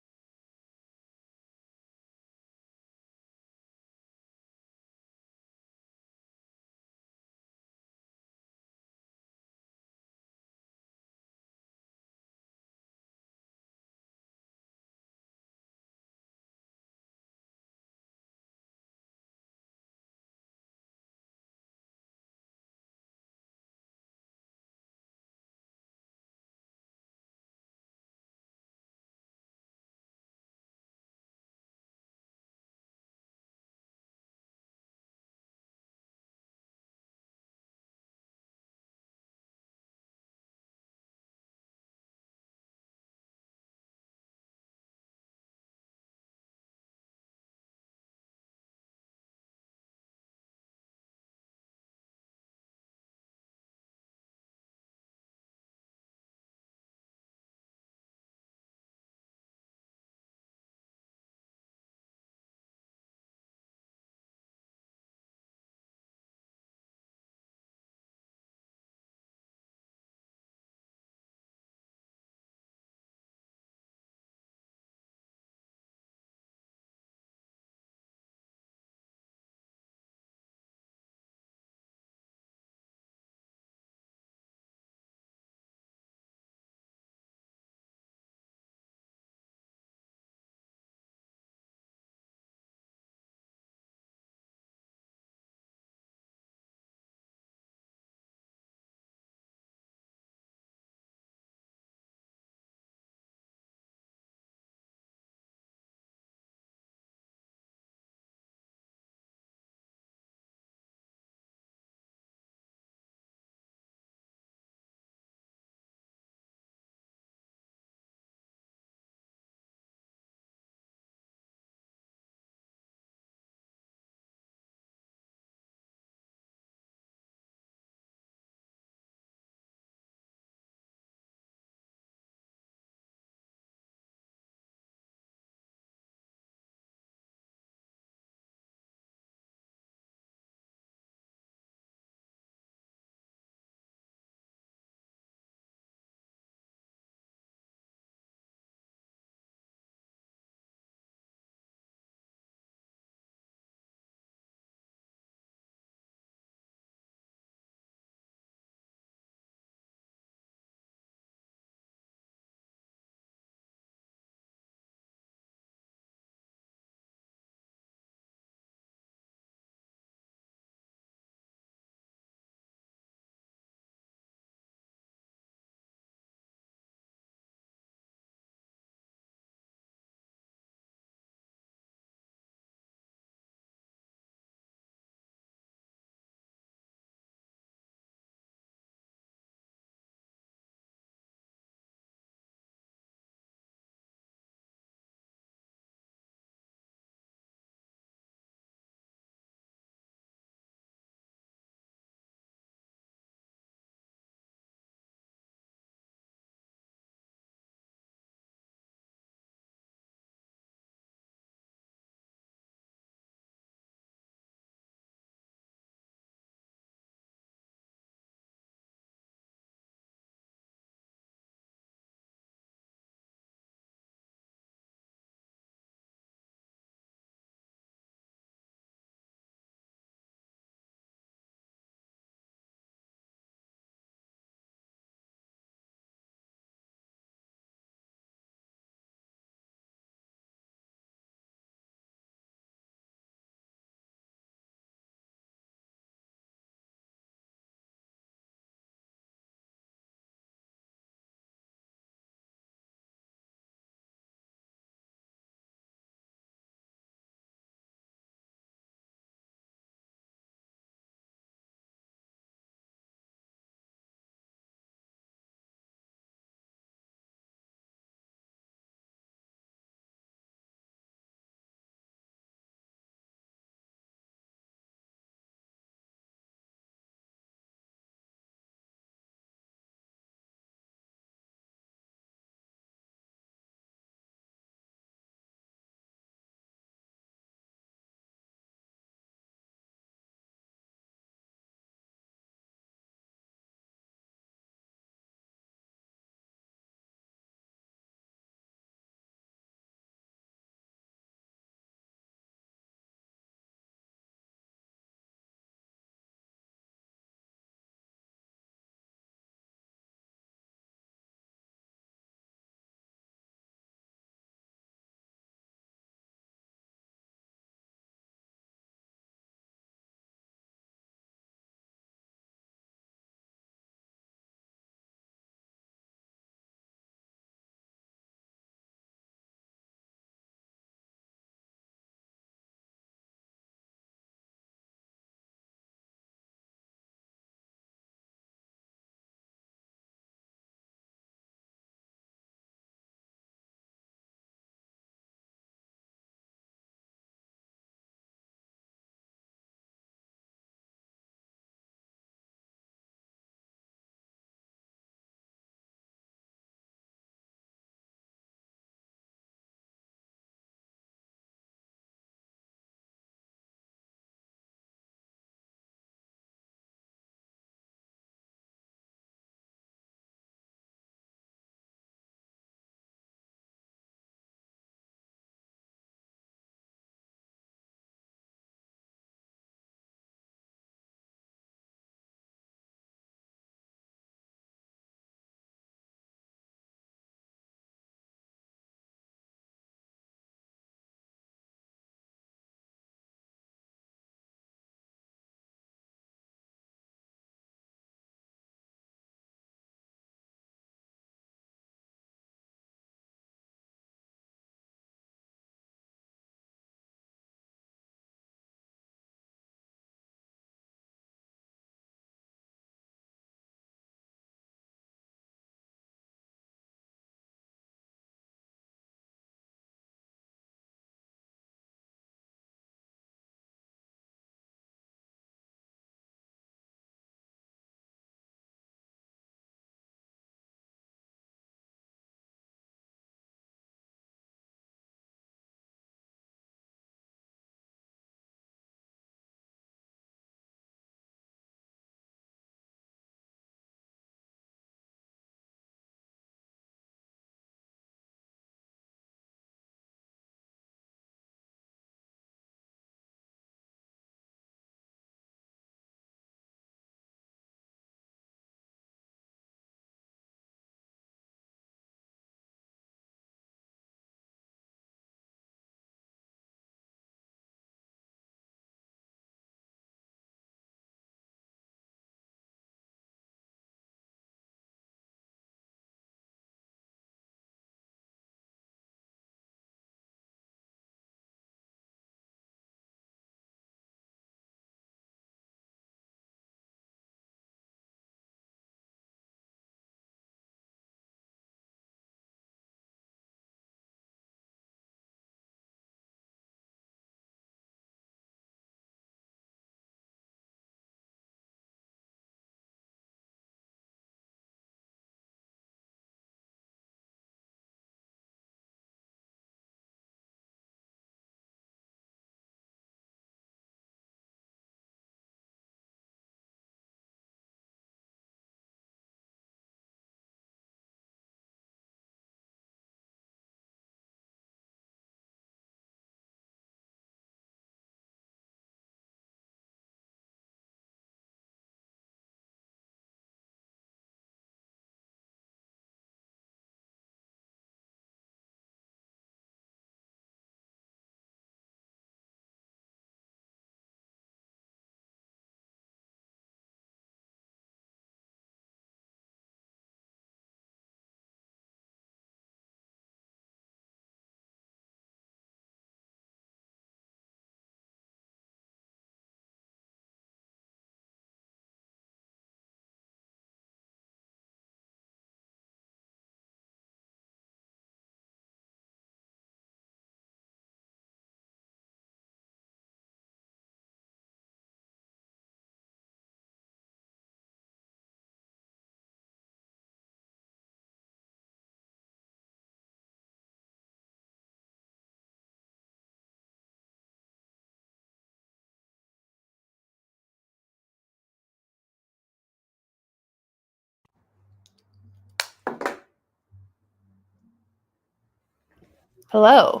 Hello.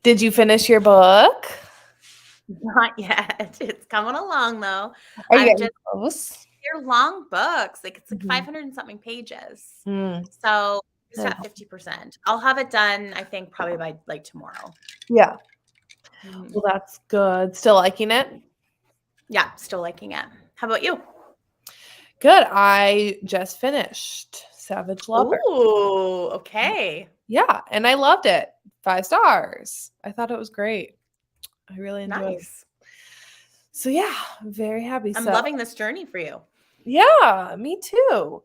Did you finish your book? Not yet. It's coming along though. Are you I'm getting just close? they're long books. Like it's like Mhm. 500 and something pages. Mm, So just I at know. 50%. I'll have it done, I think, probably by like tomorrow. Yeah. Mhm. Well, that's good. Still liking it? Yeah, still liking it. How about you? Good. I just finished Savage Lover. Ooh, okay. Yeah, and I loved it. 5 stars. I thought it was great. I really enjoyed it. Nice. So yeah, I'm very happy. I'm loving this journey for you. Yeah, me too.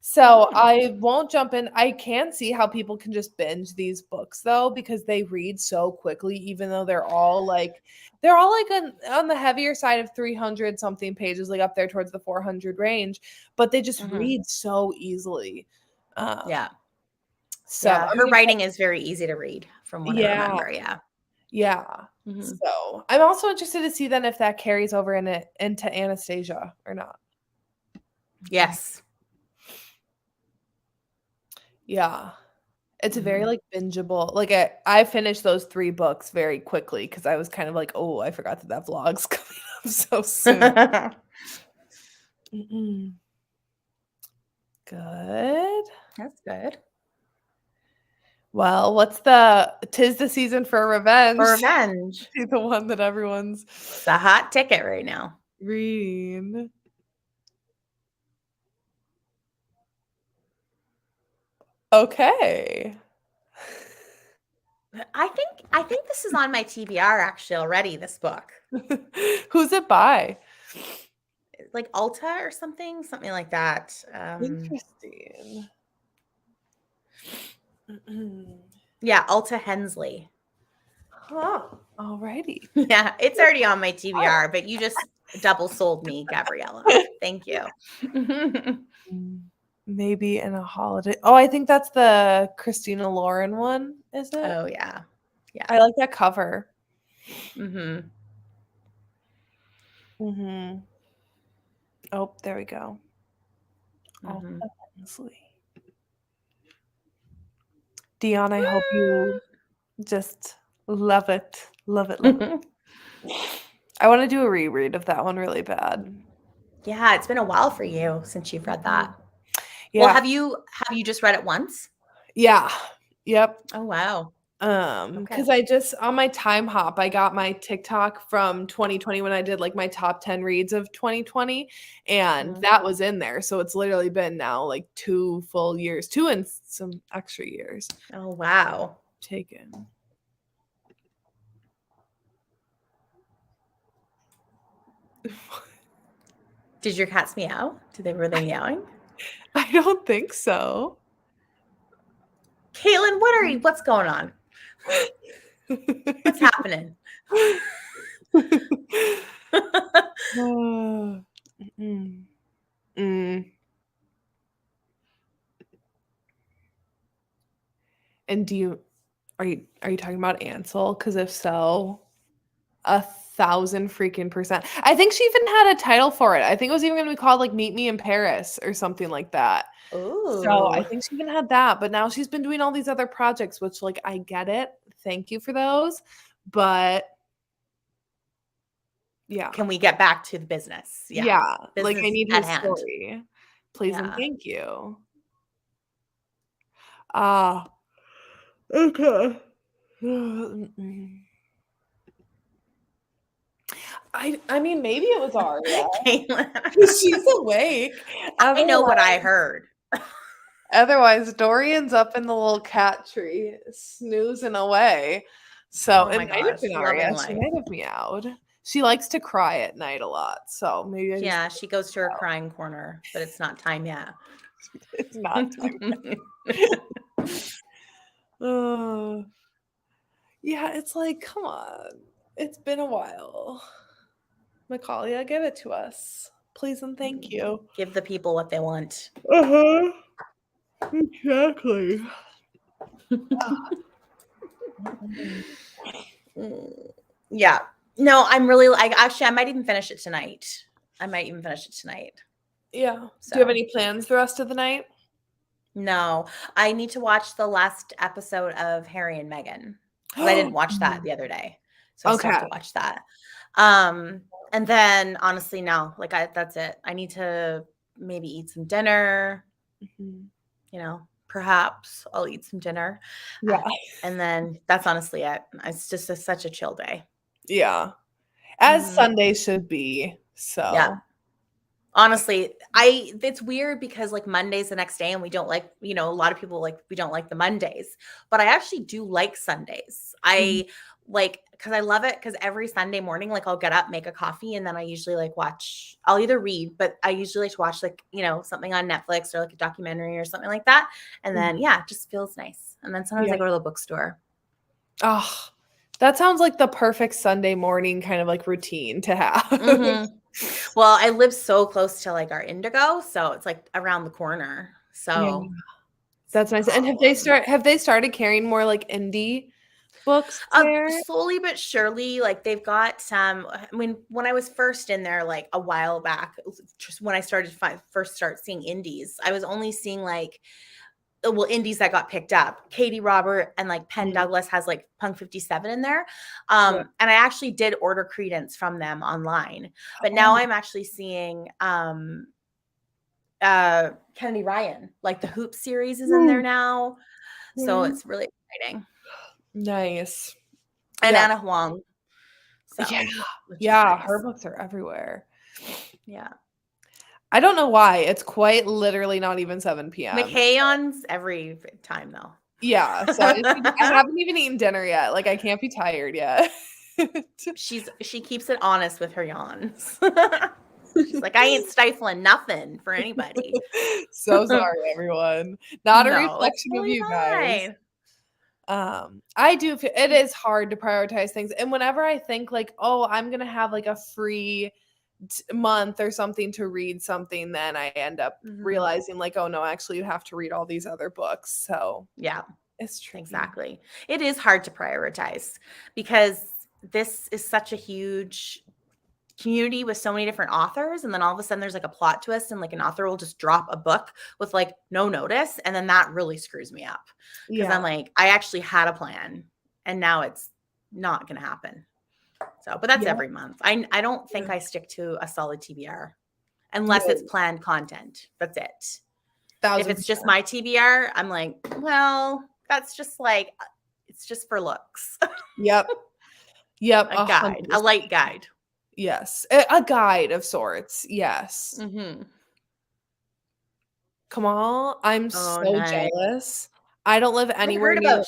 So Mhm. I won't jump in. I can see how people can just binge these books though, because they read so quickly, even though they're all like on the heavier side of 300 something pages, like up there towards the 400 range, but they just Mhm. read so easily. Yeah. So Yeah. I'm Her gonna writing is very easy to read from what I yeah, remember. Yeah. yeah. Mhm. So I'm also interested to see then if that carries over into Anastasia or not. Yes. Yeah. It's a very, Mhm. like, bingeable like, I finished those 3 books very quickly because I was kind of like, "Oh, I forgot that that vlog's coming up so soon." Mm-mm. Good. That's good. Well, what's 'tis the season for revenge. For revenge. See the one that everyone's It's a hot ticket right now. reading. Okay. I think this is on my TBR actually already, this book. Who's it by? Like Alta or something like that. Interesting. Mm-mm. Yeah, Alta Hensley. Huh. Alrighty. Yeah, it's already on my TBR, but you just double sold me, Gabriella. Thank you. Mm, maybe in a holiday. Oh, I think that's the Christina Lauren one, is it? Oh yeah. Yeah. I like that cover. Mhm. Mhm. Oh, there we go. All Mhm. Hensley. Dion, I hope you just love it. Love it, love it. I want to do a reread of that one really bad. Yeah, it's been a while for you since you've read Mhm. that. Well, Yeah. have you just read it once? Yeah. Yep. Oh wow. Okay. Because I just on my time hop, I got my TikTok from 2020 when I did like my top 10 reads of 2020, and Mhm. that was in there. So it's literally been now like 2 full years, 2 and some extra years Oh wow. taken. Did your cats meow? Were they meowing? I don't think so. Caitlin, what's going on? What's happening? Uh, mm, mm. And are you talking about Ansel? Because if so, 1,000 freaking percent. I think she even had a title for it. I think it was even gonna be called like Meet Me in Paris or something like that. So I Ooh. think she even had that, but now she's been doing all these other projects, which like I get it. Thank you for those. But yeah. Can we get back to the business? Yeah. Yeah. Like I Business need her at hand. story. Please and Yeah. thank you. Ah, okay. Mm-mm. I mean maybe it was Aria. Caitlin. She's awake. I know what I Otherwise, heard. Dorian's up in the little cat tree snoozing away. So Oh it my might have gosh. been Loving Aria. She life. might have meowed. She likes to cry at night a lot. So maybe I just Yeah, she goes to her crying corner, but it's not time yet. it's not time. Oh, yeah, it's like, come on. It's been a while. Macaulay, give it to us. Please and thank you. Give the people what they want. Uh-huh. Exactly. Mm, yeah. No, I'm really like actually I might even finish it tonight. I might even finish it tonight. Yeah. Do you have So any plans the rest of the night? No, I need to watch the last episode of Harry and Meghan, but I didn't watch that the other day, so I still have Okay. to watch that. And then honestly, no, like that's it. I need to maybe eat some dinner. Mhm. Perhaps I'll eat some dinner, Yeah. and then that's honestly it. It's just such a chill day. Yeah. As Mhm. Sunday should be. Yeah. So, Honestly, it's weird because like Monday's the next day and we don't like, a lot of people like we don't like the Mondays, but I actually do like Sundays. Mhm. I like because I love it because every Sunday morning, like I'll get up, make a coffee, and then I usually like I'll either read, but I usually like to watch like, something on Netflix or like a documentary or something like that. And then yeah, it just feels nice. And then sometimes Yeah. I go to the bookstore. Oh, that sounds like the perfect Sunday morning kind of like routine to have. hmm Well, I live so close to like our Indigo, so it's like around the corner. Yeah. So it's That's nice. no And problem. have they started carrying more like indie books there? Slowly but surely, like they've got some. I mean, when I was first in there, like a while back, just when I started first start seeing indies, I was only seeing like, well, indies that got picked up. Katie Robert and like Penn Mm, Douglas has like Punk 57 in there, yeah. and I actually did order Credence from them online, but now Oh, I'm actually seeing Kennedy Ryan, like the Hoop series is in there now, so mhm. it's really exciting, Nice. and Yeah. Anna Huang. Yeah. So, which is Yeah, her nice. books are everywhere. Yeah. I don't know why. It's quite literally not even 7 PM. McHayon's every time though. Yeah, so I haven't even eaten dinner yet. Like, I can't be tired yet. She keeps it honest with her yawns. She's like, I ain't stifling nothing for anybody. So sorry, everyone. Not a No, it's reflection of totally you guys. fine. I do feel it is hard to prioritize things, and whenever I think like, "Oh, I'm gonna have, like, a free month or something to read something," then I end up Mhm. realizing, like, "Oh, no, actually, you have to read all these other books," so Yeah, it's tricky. exactly. It is hard to prioritize because this is such a huge community with so many different authors, and then all of a sudden there's like a plot twist and like an author will just drop a book with like no notice, and then that really screws me up because Yeah. I'm like, I actually had a plan and now it's not going to happen. So, but that's Yeah. every month. I don't Yeah. think I stick to a solid TBR unless it's No, planned content. That's it. If it's just 1,000%. my TBR, I'm like, well, that's just like it's just for looks. Yep. Yep, A guide, a 100%. light guide. Yes. A guide of sorts, yes. Mhm. Kamal, I'm Oh, so nice. jealous. I don't live I haven't anywhere heard near. about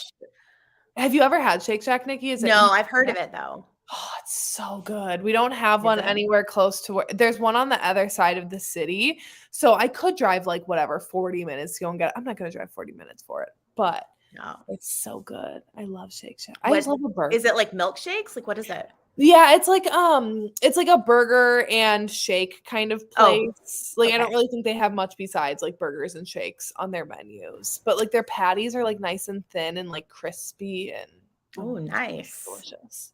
Have you ever had Shake Shack, Nikki? Is it No, you I've heard yeah? of it though. Oh, it's so good. We don't have Is one it? anywhere close to where there's one on the other side of the city, so I could drive, like, whatever, 40 minutes to go and get it. I'm not gonna drive 40 minutes for it, but No. it's so good. I love Shake Shack. I just What love a is burger. it like milkshakes? Like what is it? Yeah, it's like a burger and shake kind of Oh, place. Like, I don't okay. really think they have much besides, like, burgers and shakes on their menus, but, like, their patties are, like, nice and thin and, like, crispy and Oh, oh, nice. delicious.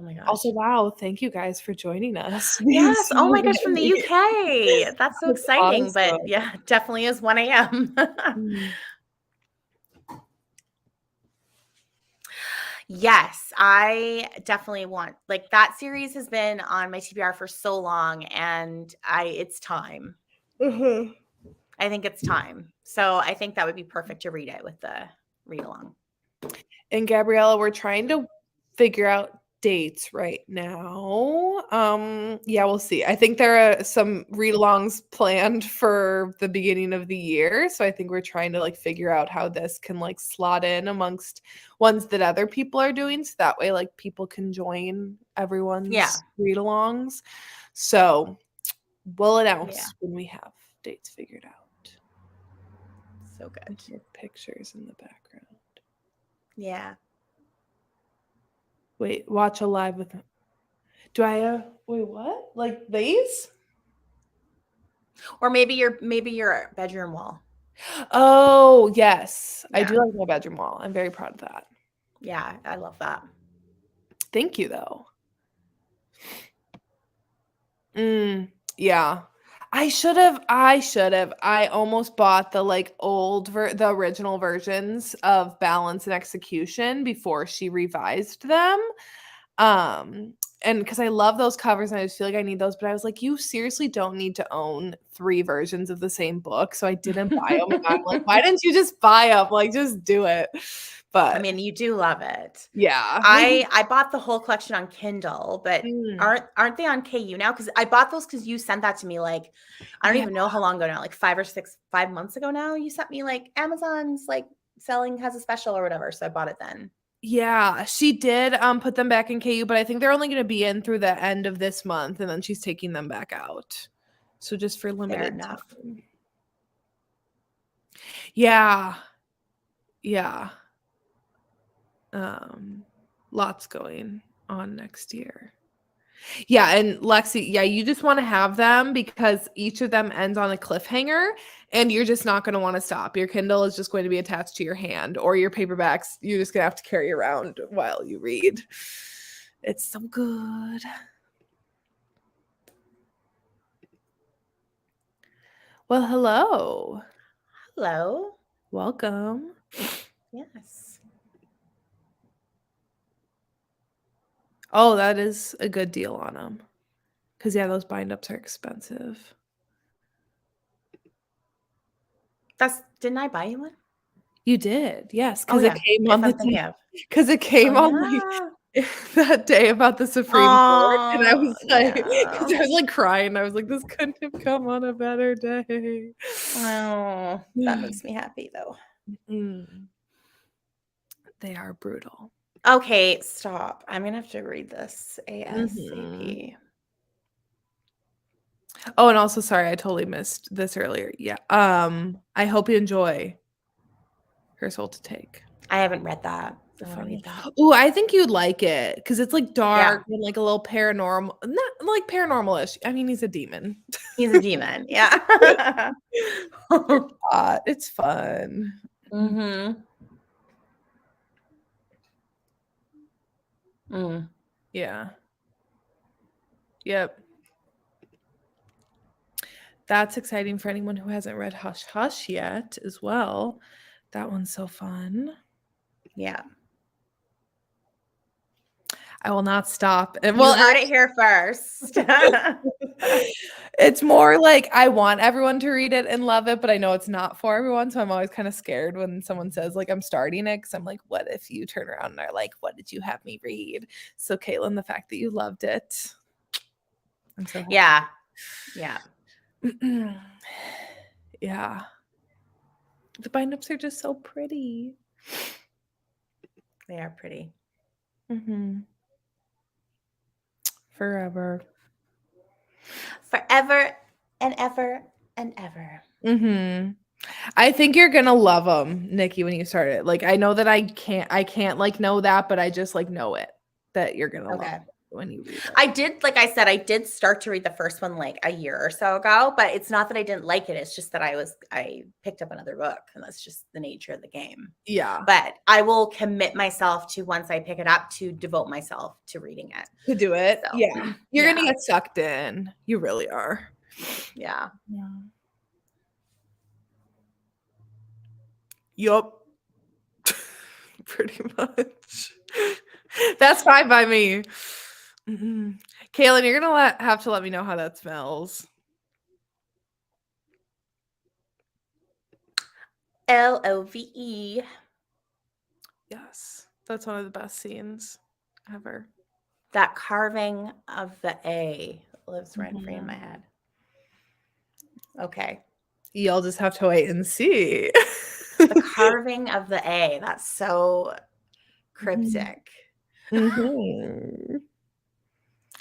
Oh my Also, gosh. wow, thank you guys for joining us. Yes. Oh my gosh, from the That UK. That's so was exciting. But awesome. yeah, definitely is 1 a.m. Mm. Yes, I definitely want like that series has been on my TBR for so long and it's time. Mhm. I think it's time. So I think that would be perfect to read it with the read along. And Gabriella, we're trying to figure out dates right now. Yeah, we'll see. I think there are some read-alongs planned for the beginning of the year, so I think we're trying to like figure out how this can like slot in amongst ones that other people are doing, so that way like people can join Yeah. everyone's read-alongs. So we'll Yeah. announce when we have dates figured out. So good. With pictures in the background. Yeah. Wait, watch a live with do I wait, what? Like these? Or maybe your bedroom wall. Oh, yes. I Yeah. do like my bedroom wall. I'm very proud of that. Yeah, I love that. Thank you though. Yeah. I should have. I almost bought the like the original versions of Balance and Execution before she revised them. And because I love those covers and I just feel like I need those, but I was like, you seriously don't need to own 3 versions of the same book. So I didn't buy them. And I'm like, why didn't you just buy them? Like, just do it. But I mean, you do love it. yeah. I bought the whole collection on Kindle, but Mm, aren't they on KU now? Because I bought those because you sent that to me like I don't yeah. even know how long ago now, like 5 months ago now. You sent me like Amazon's like selling has a special or whatever. So I bought it then. Yeah, she did put them back in KU, but I think they're only going to be in through the end of this month and then she's taking them back out. So just for Fair limited enough. time. Yeah. Yeah. Lots going on next year. Yeah, and Lexi, yeah, you just want to have them because each of them ends on a cliffhanger and you're just not going to want to stop. Your Kindle is just going to be attached to your hand or your paperbacks you're just going to have to carry around while you read. It's so good. Well, hello. Hello. Welcome. Yes. Oh, that is a good deal on them. Because, yeah, those bind-ups are expensive. Didn't I buy you one? You did, yes, Oh because it yeah. came If on the I'm thinking of. because it Oh came on yeah. that day about the Supreme Court, and I Oh was like, because yeah. I was like crying. I was like, this couldn't have come on a better day. Oh, that makes me happy though. Mm. They are brutal. Okay, stop. I'm gonna have to read this Mhm. ASAP. Oh, and also, sorry, I totally missed this earlier. Yeah. I hope you enjoy Her Soul to Take. I haven't read that. The I want to fun read that. one. Ooh, I think you'd like it because it's like Yeah, dark and like a little paranormal, not like paranormal-ish. I mean, he's a demon. he's a demon. Yeah. It's fun. Mm-hmm. Mm. Yeah. Yep. That's exciting for anyone who hasn't read Hush Hush yet as well. That one's so fun. Yeah. I will not stop. And You well, heard it here first. it's more like I want everyone to read it and love it, but I know it's not for everyone. So I'm always kind of scared when someone says, like, I'm starting it because I'm like, what if you turn around and are like, what did you have me read? So, Caitlin, the fact that you loved it, I'm so happy. Yeah. Yeah. Yeah. The bind-ups are just so pretty. They are pretty. Mm-hmm. Forever. Forever and ever and ever. Mm-hmm. I think you're gonna love them, Nikki, when you start it. Like, I know that I can't like know that, but I just like know it that you're gonna love Okay. it when you read it. I did, like I said, I did start to read the first one like a year or so ago, but it's not that I didn't like it. It's just that I picked up another book, and that's just the nature of the game. Yeah. But I will commit myself to, once I pick it up, to devote myself to reading it. To do it. So, Yeah. You're yeah. gonna get sucked in. You really are. Yeah. Yeah. Yup. Pretty much. That's fine by me. Kaylin, you're gonna have to let me know how that smells. LOVE. Yes, that's one of the best scenes ever. That carving of the A lives rent free in my head. Okay. You'll just have to wait and see. The carving of the A. That's so cryptic. Mm-hmm.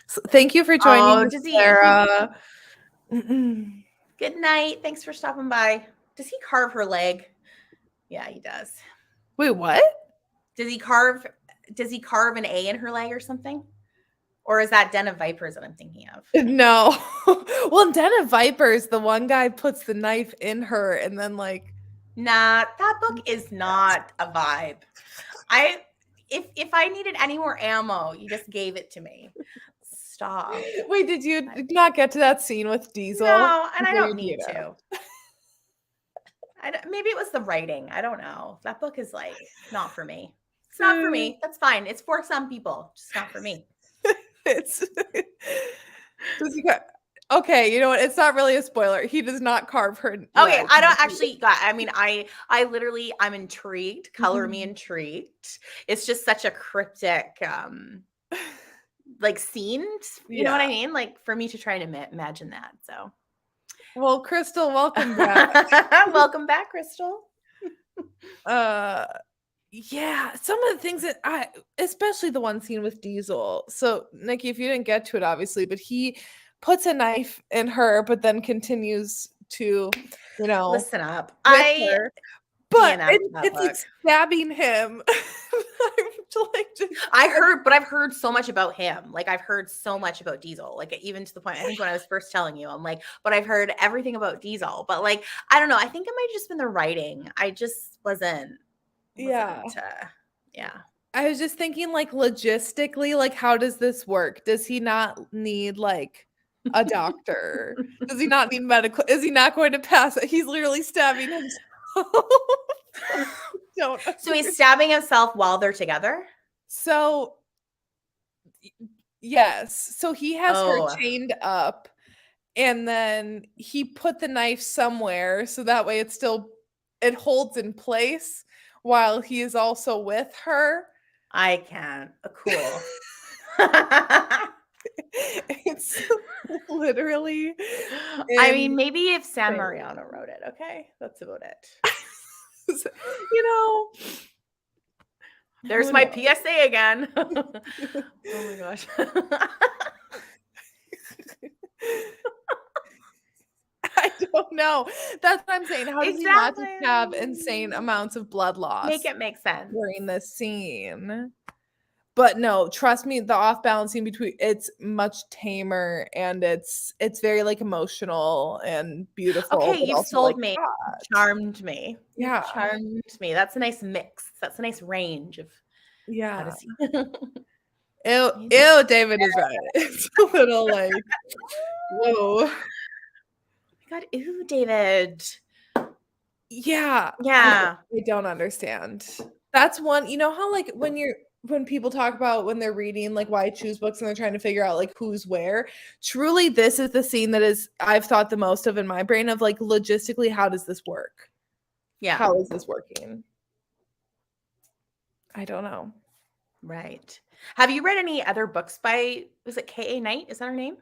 So thank you for joining Oh, us, Sarah. Good night. Thanks for stopping by. Does he carve her leg? Yeah, he does. Wait, what? Does he carve an A in her leg or something? Or is that Den of Vipers that I'm thinking of? No. Well, in Den of Vipers, the one guy puts the knife in her and then like. Nah, that book is not a vibe. If I needed any more ammo, you just gave it to me. Stop. stop. Wait, did you not get to that scene with Diesel? No, and I Before don't you need to. Maybe it was the writing. I don't know. That book is like not for me. It's not for me. That's fine. It's for some people, just not for me. It's does he got okay, you know what? It's not really a spoiler. He does not carve her Okay, leg. I don't actually I mean, I literally I'm intrigued. Color me Mhm. intrigued. It's just such a cryptic like scene. You know what I Yeah. mean? Like for me to try and imagine that. So Well, Crystal, welcome back. welcome back, Crystal. Uh Yeah, some of the things that especially the one scene with Diesel. So, Nikki, if you didn't get to it, obviously, but he puts a knife in her, but then continues to, Listen up. with I her. But DNF that it's like book. stabbing him. I've heard so much about him. Like I've heard so much about Diesel. Like even to the point, I think when I was first telling you, I'm like, but I've heard everything about Diesel. But like, I don't know. I think it might have just been the writing. I just wasn't Yeah. yeah. I was just thinking, like, logistically, like, how does this work? Does he not need, like, a doctor? Does he not need medical? Is he not going to pass it? He's literally stabbing himself. Don't So he's stabbing himself while they're together? So, yes. So he has her Oh, chained up, and then he put the knife somewhere so that way it holds in place while he is also with her. I can't. Cool. It's literally I mean, insane. maybe if San Mariano wrote it, okay? That's about it. You know, There's who my knows? PSA again. Oh my gosh. I don't know. That's what I'm saying. How does he not just have Exactly. insane amounts of blood loss Make it make sense. during this scene? But no, trust me, the off balancing between it's much tamer and it's very like emotional and beautiful, Okay, but you've also like sold me. hot. Charmed me. You've Yeah. charmed me. That's a nice mix. That's a nice range of how to Yeah. see. Ew, David is right. It's a little like, whoa. Oh my God, ew, David. Yeah. Yeah. I don't understand. That's one, you know how like when people talk about when they're reading like why choose books and they're trying to figure out like who's where, truly this is the scene that is I've thought the most of in my brain of like logistically how does this work? Yeah. How is this working? I don't know. Right. Have you read any other books by, was it K.A. Knight? Is that her name?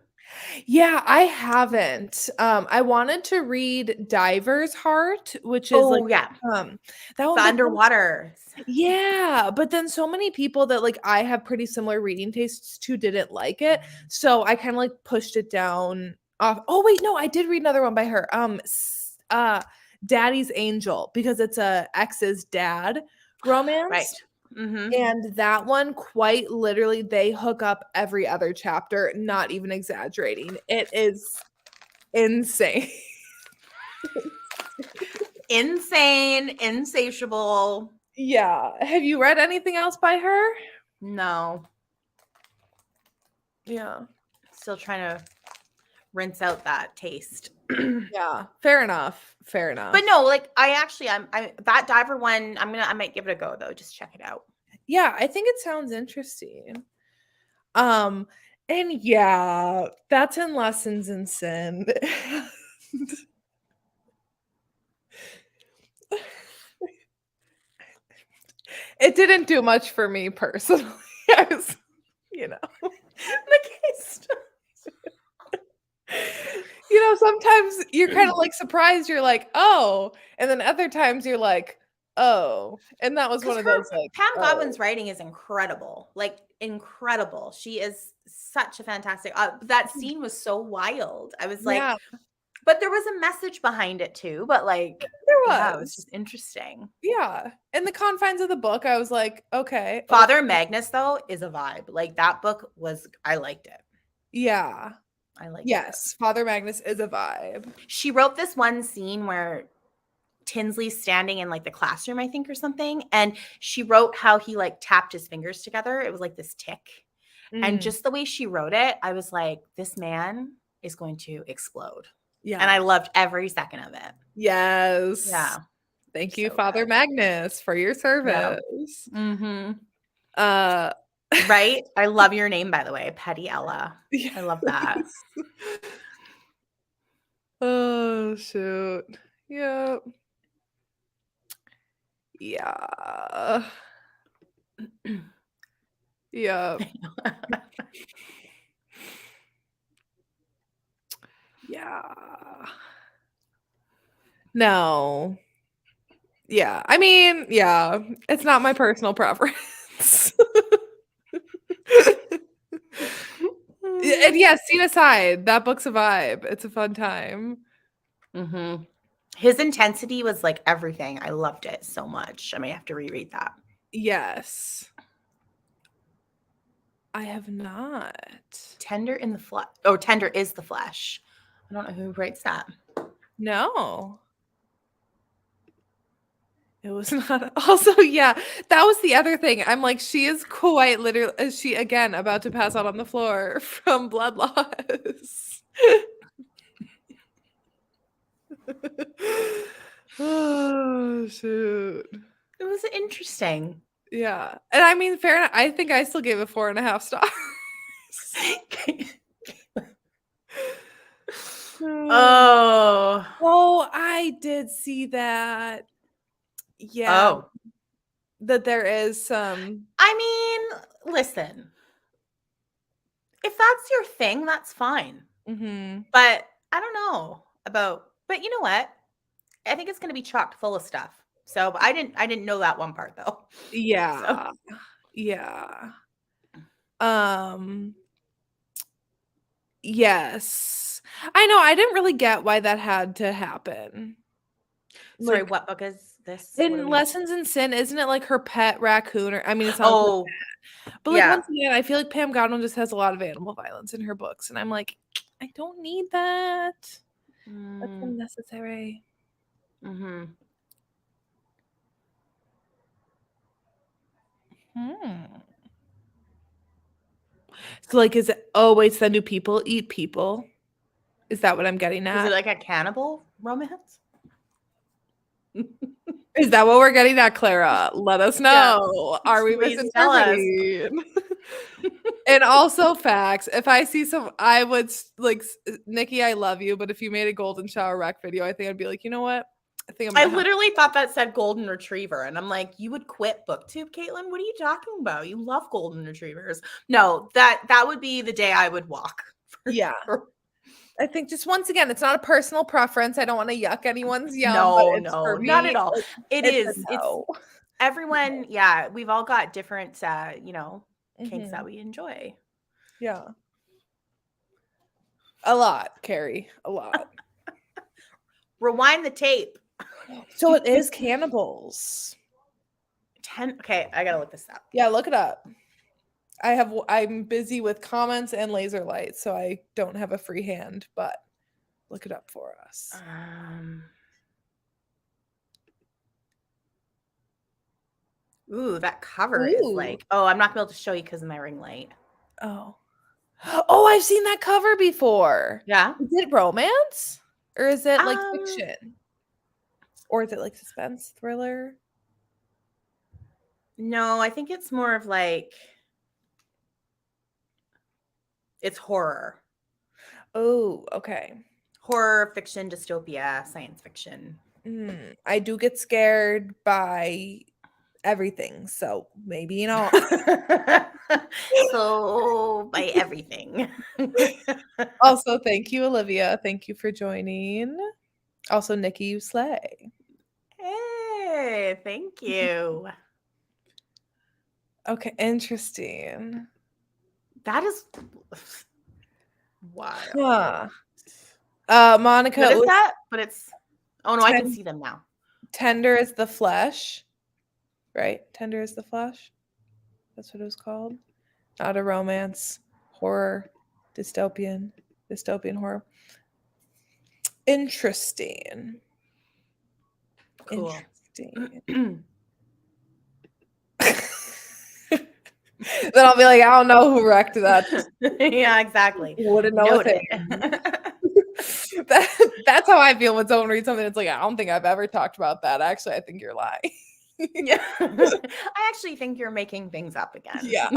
Yeah, I haven't. I wanted to read Diver's Heart, which is like Oh, yeah. that one, The but then Underwater. yeah, but then so many people that like I have pretty similar reading tastes to didn't like it. So I kind of like pushed it down off. Oh wait, no, I did read another one by her. Daddy's Angel because it's a ex's dad romance. Right. Mm-hmm. And that one, quite literally, they hook up every other chapter, not even exaggerating. It is insane. Insane, insatiable. Yeah. Have you read anything else by her? No. Yeah. Still trying to rinse out that taste. Yeah. Fair enough. Fair enough. But no, like I that Diver one, I might give it a go though. Just check it out. Yeah, I think it sounds interesting. And yeah, that's in Lessons in Sin. It didn't do much for me personally. I was, sometimes you're kind of like surprised. You're like, oh, and then other times you're like, oh, and that was one of those like Pam oh. Godwin's writing is incredible, like incredible. She is such a fantastic. That scene was so wild. I was like, Yeah, but there was a message behind it too. But like, there was. yeah, it was just interesting. Yeah, in the confines of the book, I was like, okay. Father Magnus though is a vibe. Like that book was, I liked it. Yeah. I liked it. Yes, Father Magnus is a vibe. She wrote this one scene where Tinsley's standing in like the classroom, I think, or something. And she wrote how he like tapped his fingers together. It was like this tick. And Mm. just the way she wrote it, I was like, this man is going to explode. Yeah. And I loved every second of it. Yes. Yeah. Thank you, So Father good. Magnus, for your Yeah. service. Mm-hmm. Uh, Right? I love your name, by the way, Petty Ella. yes. I love that. Oh, shoot. Yep. Yeah. Yep. Yeah. No. Yeah. I mean, yeah. It's not my personal preference. And yeah, scene aside, that book's a vibe. It's a fun time. Mm-hmm. His intensity was like everything. I loved it so much. I may have to reread that. Yes. I have not. Tender in the flesh. Oh, Tender is the Flesh. I don't know who writes that. No. It was not. Also, yeah, that was the other thing. I'm like, she is quite literally, is she again about to pass out on the floor from blood loss? Oh, shoot. It was interesting. Yeah. And I mean, fair enough. I think I still gave it 4.5 stars. Oh. Oh, I did see that. Yeah. Oh. That there is some. I mean, listen. If that's your thing, that's fine. Mhm. But I don't know about, but you know what? I think it's going to be chocked full of stuff. So, but I didn't know that one part though. So, Yeah. Yeah. Um, yes. I know, I didn't really get why that had to happen. sorry, Like, what book is this? What are in we? Lessons in Sin, isn't it like her pet raccoon or I mean, it sounds like Oh, that. But, like, yeah. once again, I feel like Pam Godwin just has a lot of animal violence in her books, and I'm like, I don't need that. That's Mm, unnecessary. mm-hmm. Hmm. So, like, is it oh, wait, so then do people eat people? Is that what I'm getting Is it at? like a cannibal romance? Is that what we're getting at, Clara? Let us Yeah. know. Are we Please tell us. misinterpreting? And also facts. If I see I would like Nikki, I love you, but if you made a golden shower wreck video, I think I'd be like, you know what? I think I'm I gonna have. literally thought that said golden retriever, and I'm like, you would quit BookTube, Caitlin? What are you talking about? You love golden retrievers. No, that would be the day I would walk. Yeah. Sure. I think just once again, it's not a personal preference. I don't want to yuck anyone's yum, but No, it's for not at me. all. It It's a is. no. It's everyone. Yeah, we've all got different, kinks that Mhm. we enjoy. Yeah. A lot, Carrie. A lot. Rewind the tape. So it is cannibals. Okay, I gotta look this up. Yeah, look it up. I'm busy with comments and laser lights, so I don't have a free hand, but look it up for us. Ooh, that cover is Ooh. like, oh, I'm not gonna be able to show you because of my ring light. Oh. Oh, I've seen that cover before. Yeah. Is it romance? Or is it like Um, fiction? Or is it like suspense thriller? No, I think it's more of like it's horror. Oh, okay. Horror, fiction, dystopia, science fiction. I do get scared by everything, so maybe, you know. So by everything. Also, thank you, Olivia. Thank you for joining. Also, Nikki, you slay. Hey, thank you. Okay, interesting. That is wild. Huh. Monica, What it is was that? But it's oh no, I can ten- see them now. Tender as the Flesh, right? Tender as the Flesh. That's what it was called. Not a romance, horror, dystopian horror. Interesting. Cool. Interesting. Then I'll be like, I don't know who wrecked that. Yeah, exactly. Wouldn't know a Noted. thing. That's how I feel when someone reads something. It's like, I don't think I've ever talked about that. Actually, I think you're lying. Yeah. I actually think you're making things up again. Yeah.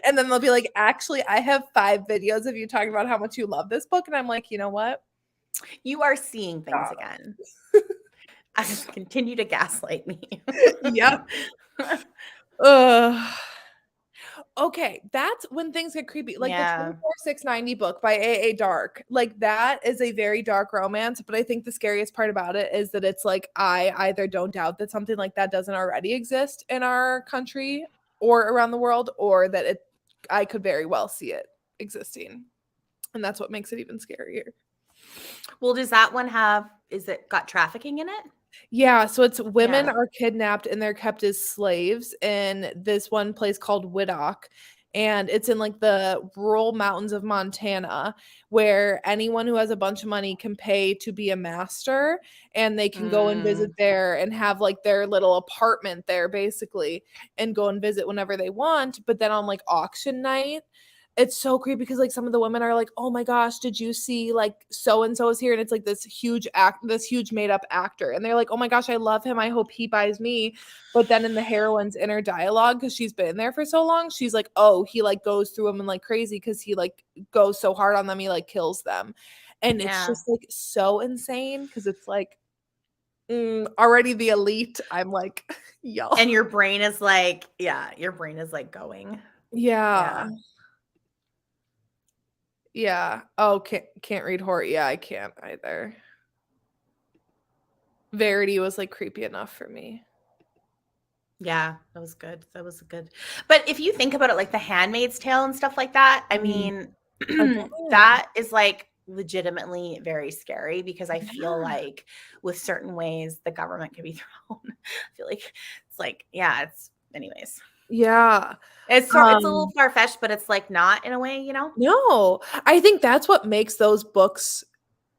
And then they'll be like, actually, I have 5 videos of you talking about how much you love this book. And I'm like, you know what? You are seeing things Got again. I just continue to gaslight me. Yep. Ugh. Okay, that's when things get creepy. Like the Yeah. 24690 book by A.A. Dark. Like that is a very dark romance, but I think the scariest part about it is that it's like I either don't doubt that something like that doesn't already exist in our country or around the world, or that I could very well see it existing. And that's what makes it even scarier. Well, does that one have, is it got trafficking in it? Yeah, so it's women Yeah. are kidnapped and they're kept as slaves in this one place called Widdock. And it's in like the rural mountains of Montana where anyone who has a bunch of money can pay to be a master and they can go and visit Mm, there and have like their little apartment there basically and go and visit whenever they want. But then on like auction night, it's so creepy because like some of the women are like, "Oh my gosh, did you see like so and so is here?" And it's like this huge made up actor, and they're like, "Oh my gosh, I love him. I hope he buys me." But then in the heroine's inner dialogue, because she's been there for so long, she's like, "Oh, he like goes through them and like crazy because he like goes so hard on them, he like kills them," and it's yeah. just like so insane because it's like already the elite. I'm like, y'all, And your brain is like, yeah, your brain is like going. yeah. Yeah. Yeah. Oh, can't read horror. Yeah, I can't either. Verity was like creepy enough for me. Yeah, that was good. That was good. But if you think about it, like The Handmaid's Tale and stuff like that, I Mm, mean, again. that is like legitimately very scary because I feel Yeah. like with certain ways the government can be thrown. I feel like it's like, yeah, it's anyways. Yeah. It's a little Um, far fetched, but it's like not in a way, you know? no, I think that's what makes those books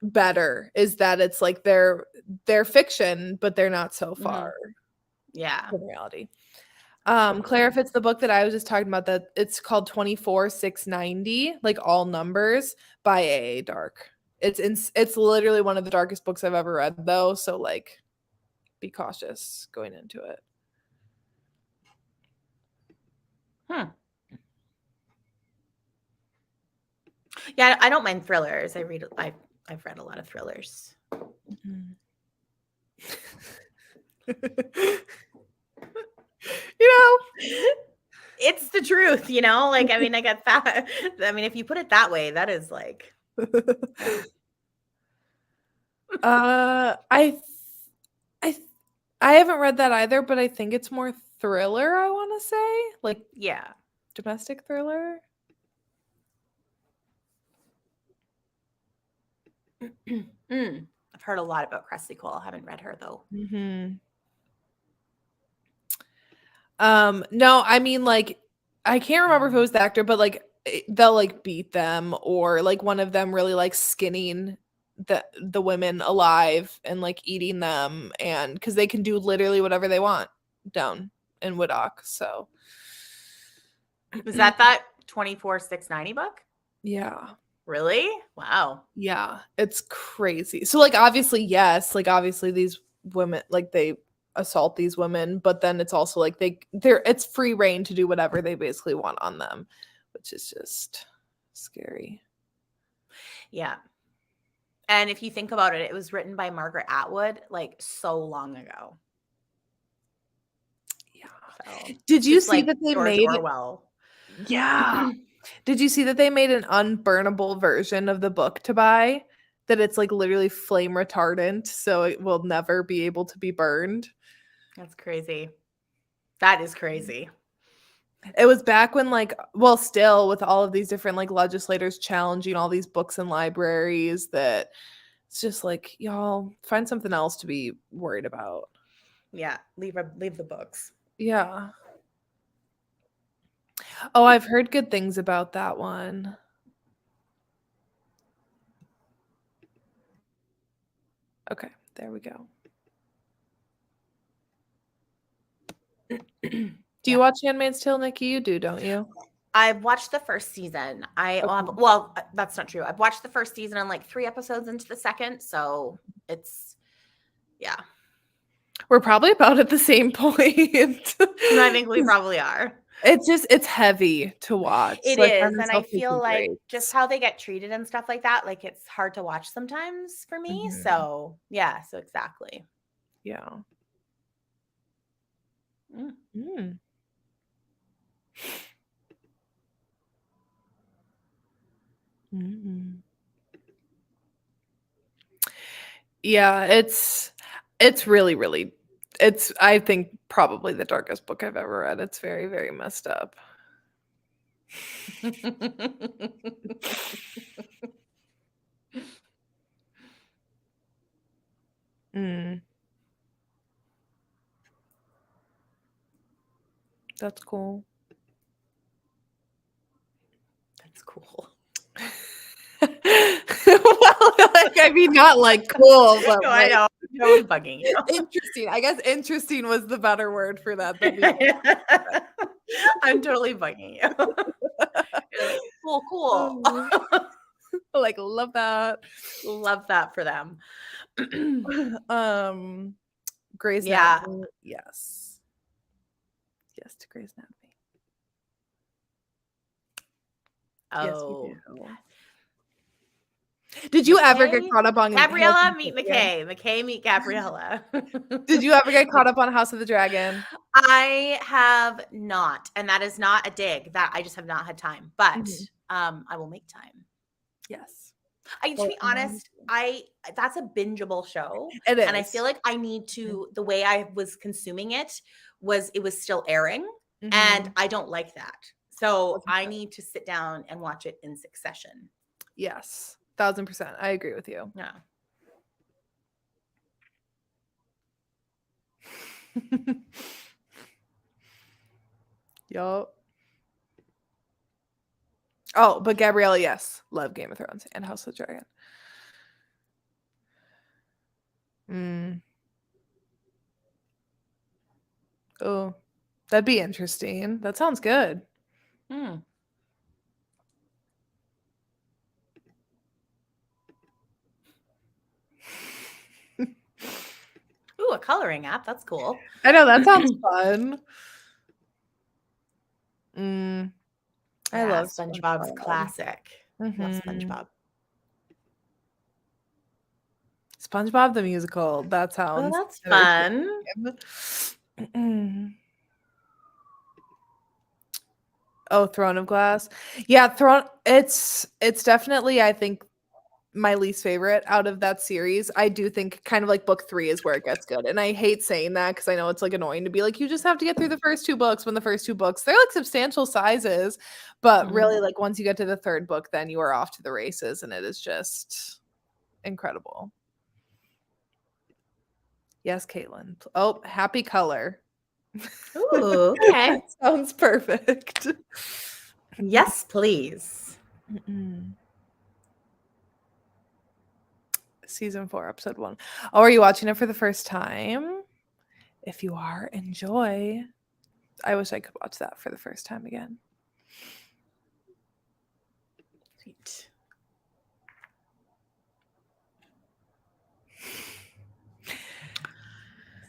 better is that it's like they're fiction, but they're not so far Mhm. Yeah. from reality. Claire, Totally. if it's the book that I was just talking about, that it's called 24690, like all numbers by A.A. Dark. It's literally one of the darkest books I've ever read though, so like be cautious going into it. Hmm. Yeah, I don't mind thrillers. I've read a lot of thrillers. Mhm. You know? It's the truth, you know? Like, I mean, I got that. I mean, if you put it that way, that is like, yeah. I th I th I haven't read that either, but I think it's more thriller, I wanna say, like Yeah. domestic thriller? I've heard a lot about Cressley Cole. I haven't read her though. Mhm. No, I mean, like, I can't remember if it was the actor, but, like, they'll, like, beat them or, like, one of them really likes skinning the women alive and, like, eating them and because they can do literally whatever they want down in Widdock, so Was that 24,690 book? yeah. Really? Wow. Yeah, it's crazy. So, like, obviously, yes, like, obviously these women, like, they assault these women, but then it's also like they're it's free reign to do whatever they basically want on them, which is just scary. Yeah. And if you think about it, it was written by Margaret Atwood like so long ago. Yeah. So Did you just see like that they George made Orwell. Yeah. Did you see that they made an unburnable version of the book to buy? That it's, like, literally flame retardant, so it will never be able to be burned? That's crazy. That is crazy. It was back when, like well, still with all of these different, like, legislators challenging all these books in libraries that it's just like, y'all find something else to be worried about. Yeah. Leave the books. Yeah. Oh, I've heard good things about that one. Okay, there we go. Do you watch Handmaid's Tale, Nikki? You do, don't you? I've watched the first season. Well, that's not true. I've watched the first season and like 3 episodes into the second. So it's, yeah. We're probably about at the same point. I think we probably are. It's heavy to watch. It So is. And I feel like just how they get treated and stuff like that, like it's hard to watch sometimes for me. Mhm. So yeah, so exactly. Yeah. Mm. Mm. Mm. Yeah, it's really, really, it's, I think, probably the darkest book I've ever read. It's very, very messed up. Mm. That's cool. That's cool. Well, like, I mean, not like cool, but No, like, I know. No, bugging you. interesting. I guess interesting was the better word for that. I'm totally bugging you. You're like, cool. Like, love that. Love that for them. Grey's Yeah. Anatomy. Yes. Yes to Grey's Anatomy. Yes, we Oh. do. Did you ever get McKay? caught up on Gabriella meet McKay. McKay meet Gabriella. Did you ever get caught up on House of the Dragon? I have not, and that is not a dig. That I just have not had time, but I will make time. Yes. To be honest, that's a bingeable show. It is. And I feel like I need to, the way I was consuming it was still airing, and I don't like that. So I need to sit down and watch it in succession. Yes. 1000%. I agree with you. Yeah. Yup. Oh, but Gabriella, yes. Love Game of Thrones and House of the Dragon. Oh, that'd be interesting. That sounds good. Ooh, a coloring app. That's cool. I know, that sounds fun. I love SpongeBob's classic. Love SpongeBob. SpongeBob the musical. That sounds. Oh, that's fun. Oh, Throne of Glass. Yeah, Throne. It's definitely, I think, my least favorite out of that series. I do think kind of like book 3 is where it gets good. And I hate saying that because I know it's like annoying to be like, you just have to get through the first 2 books, when the first 2 books, they're like substantial sizes. But really, like once you get to the 3rd book, then you are off to the races and it is just incredible. Yes, Caitlin. Oh, happy color. Ooh, okay. That sounds perfect. Yes, please. Season 4, episode 1. Oh, are you watching it for the first time? If you are, enjoy. I wish I could watch that for the first time again. Sweet.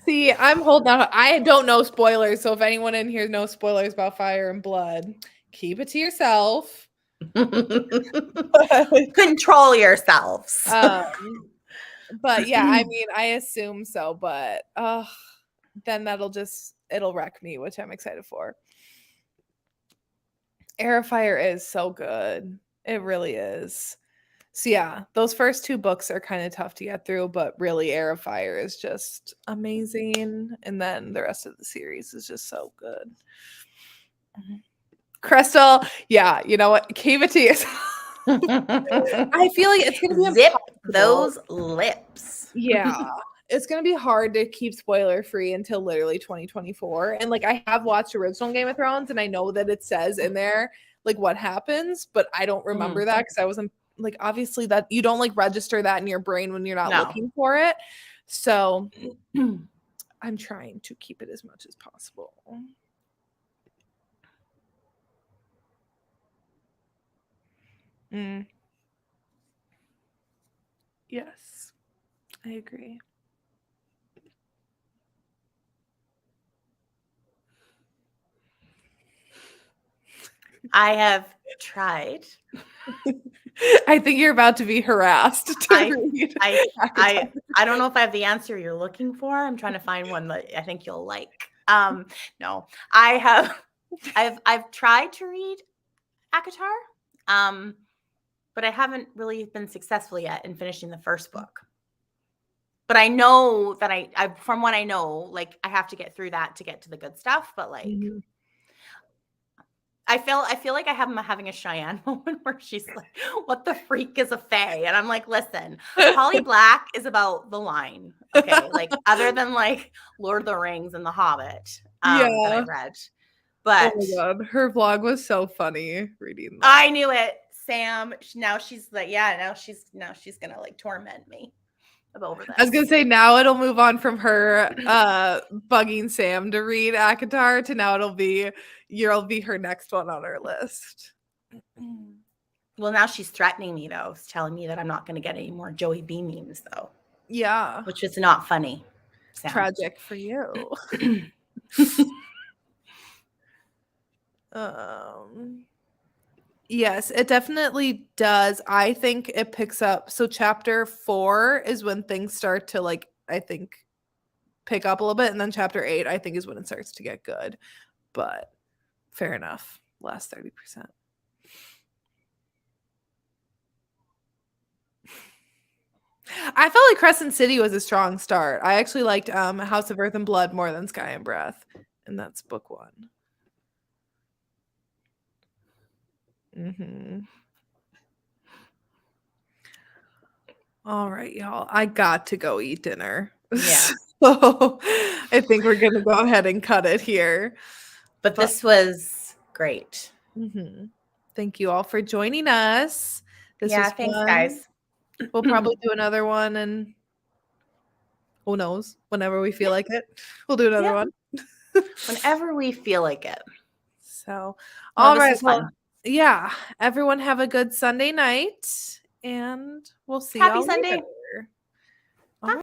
See, I'm holding out. I don't know spoilers, so if anyone in here knows spoilers about Fire and Blood, keep it to yourself. Control yourselves. But yeah, I mean, I assume so, but then it'll wreck me, which I'm excited for. Air of Fire is so good. It really is. So yeah, those first 2 books are kind of tough to get through, but really Air of Fire is just amazing. And then the rest of the series is just so good. Crystal, yeah, you know what? Keep it to yourself. I feel like it's gonna be zip those lips. Yeah. It's gonna be hard to keep spoiler free until literally 2024. And like I have watched original Game of Thrones and I know that it says in there like what happens, but I don't remember that because I wasn't like, obviously that you don't like register that in your brain when you're not looking for it. So I'm trying to keep it as much as possible. Mm. Yes, I agree. I have tried. I think you're about to be harassed to read. I don't know if I have the answer you're looking for. I'm trying to find one that I think you'll like. No, I've tried to read ACOTAR, but I haven't really been successful yet in finishing the first book. But I know that I from what I know, like I have to get through that to get to the good stuff. But like, I feel like I'm having a Cheyenne moment where she's like, "What the freak is a fae?" And I'm like, "Listen, Holly Black is about the line, okay? Like other than like Lord of the Rings and The Hobbit, that I read, but oh my god, her vlog was so funny reading that. I knew it, Sam. Now she's like, now she's gonna like torment me over this. I was gonna say now it'll move on from her bugging Sam to read ACOTAR to now you'll be her next one on her list. Well, now she's threatening me though, telling me that I'm not gonna get any more Joey B memes though. Yeah. Which is not funny. Sam. Tragic for you. Yes, it definitely does. I think it picks up. So chapter 4 is when things start to like, I think, pick up a little bit. And then chapter 8, I think, is when it starts to get good. But fair enough. Last 30%. I felt like Crescent City was a strong start. I actually liked House of Earth and Blood more than Sky and Breath. And that's book 1. All right, y'all. I got to go eat dinner. Yeah. So I think we're going to go ahead and cut it here. But this was great. Thank you all for joining us. This was thanks, fun. guys. We'll probably do another one, and who knows, whenever we feel like it, we'll do another one. Whenever we feel like it. So, all right. Well, yeah. Everyone have a good Sunday night, and we'll see you. Happy Sunday. Later.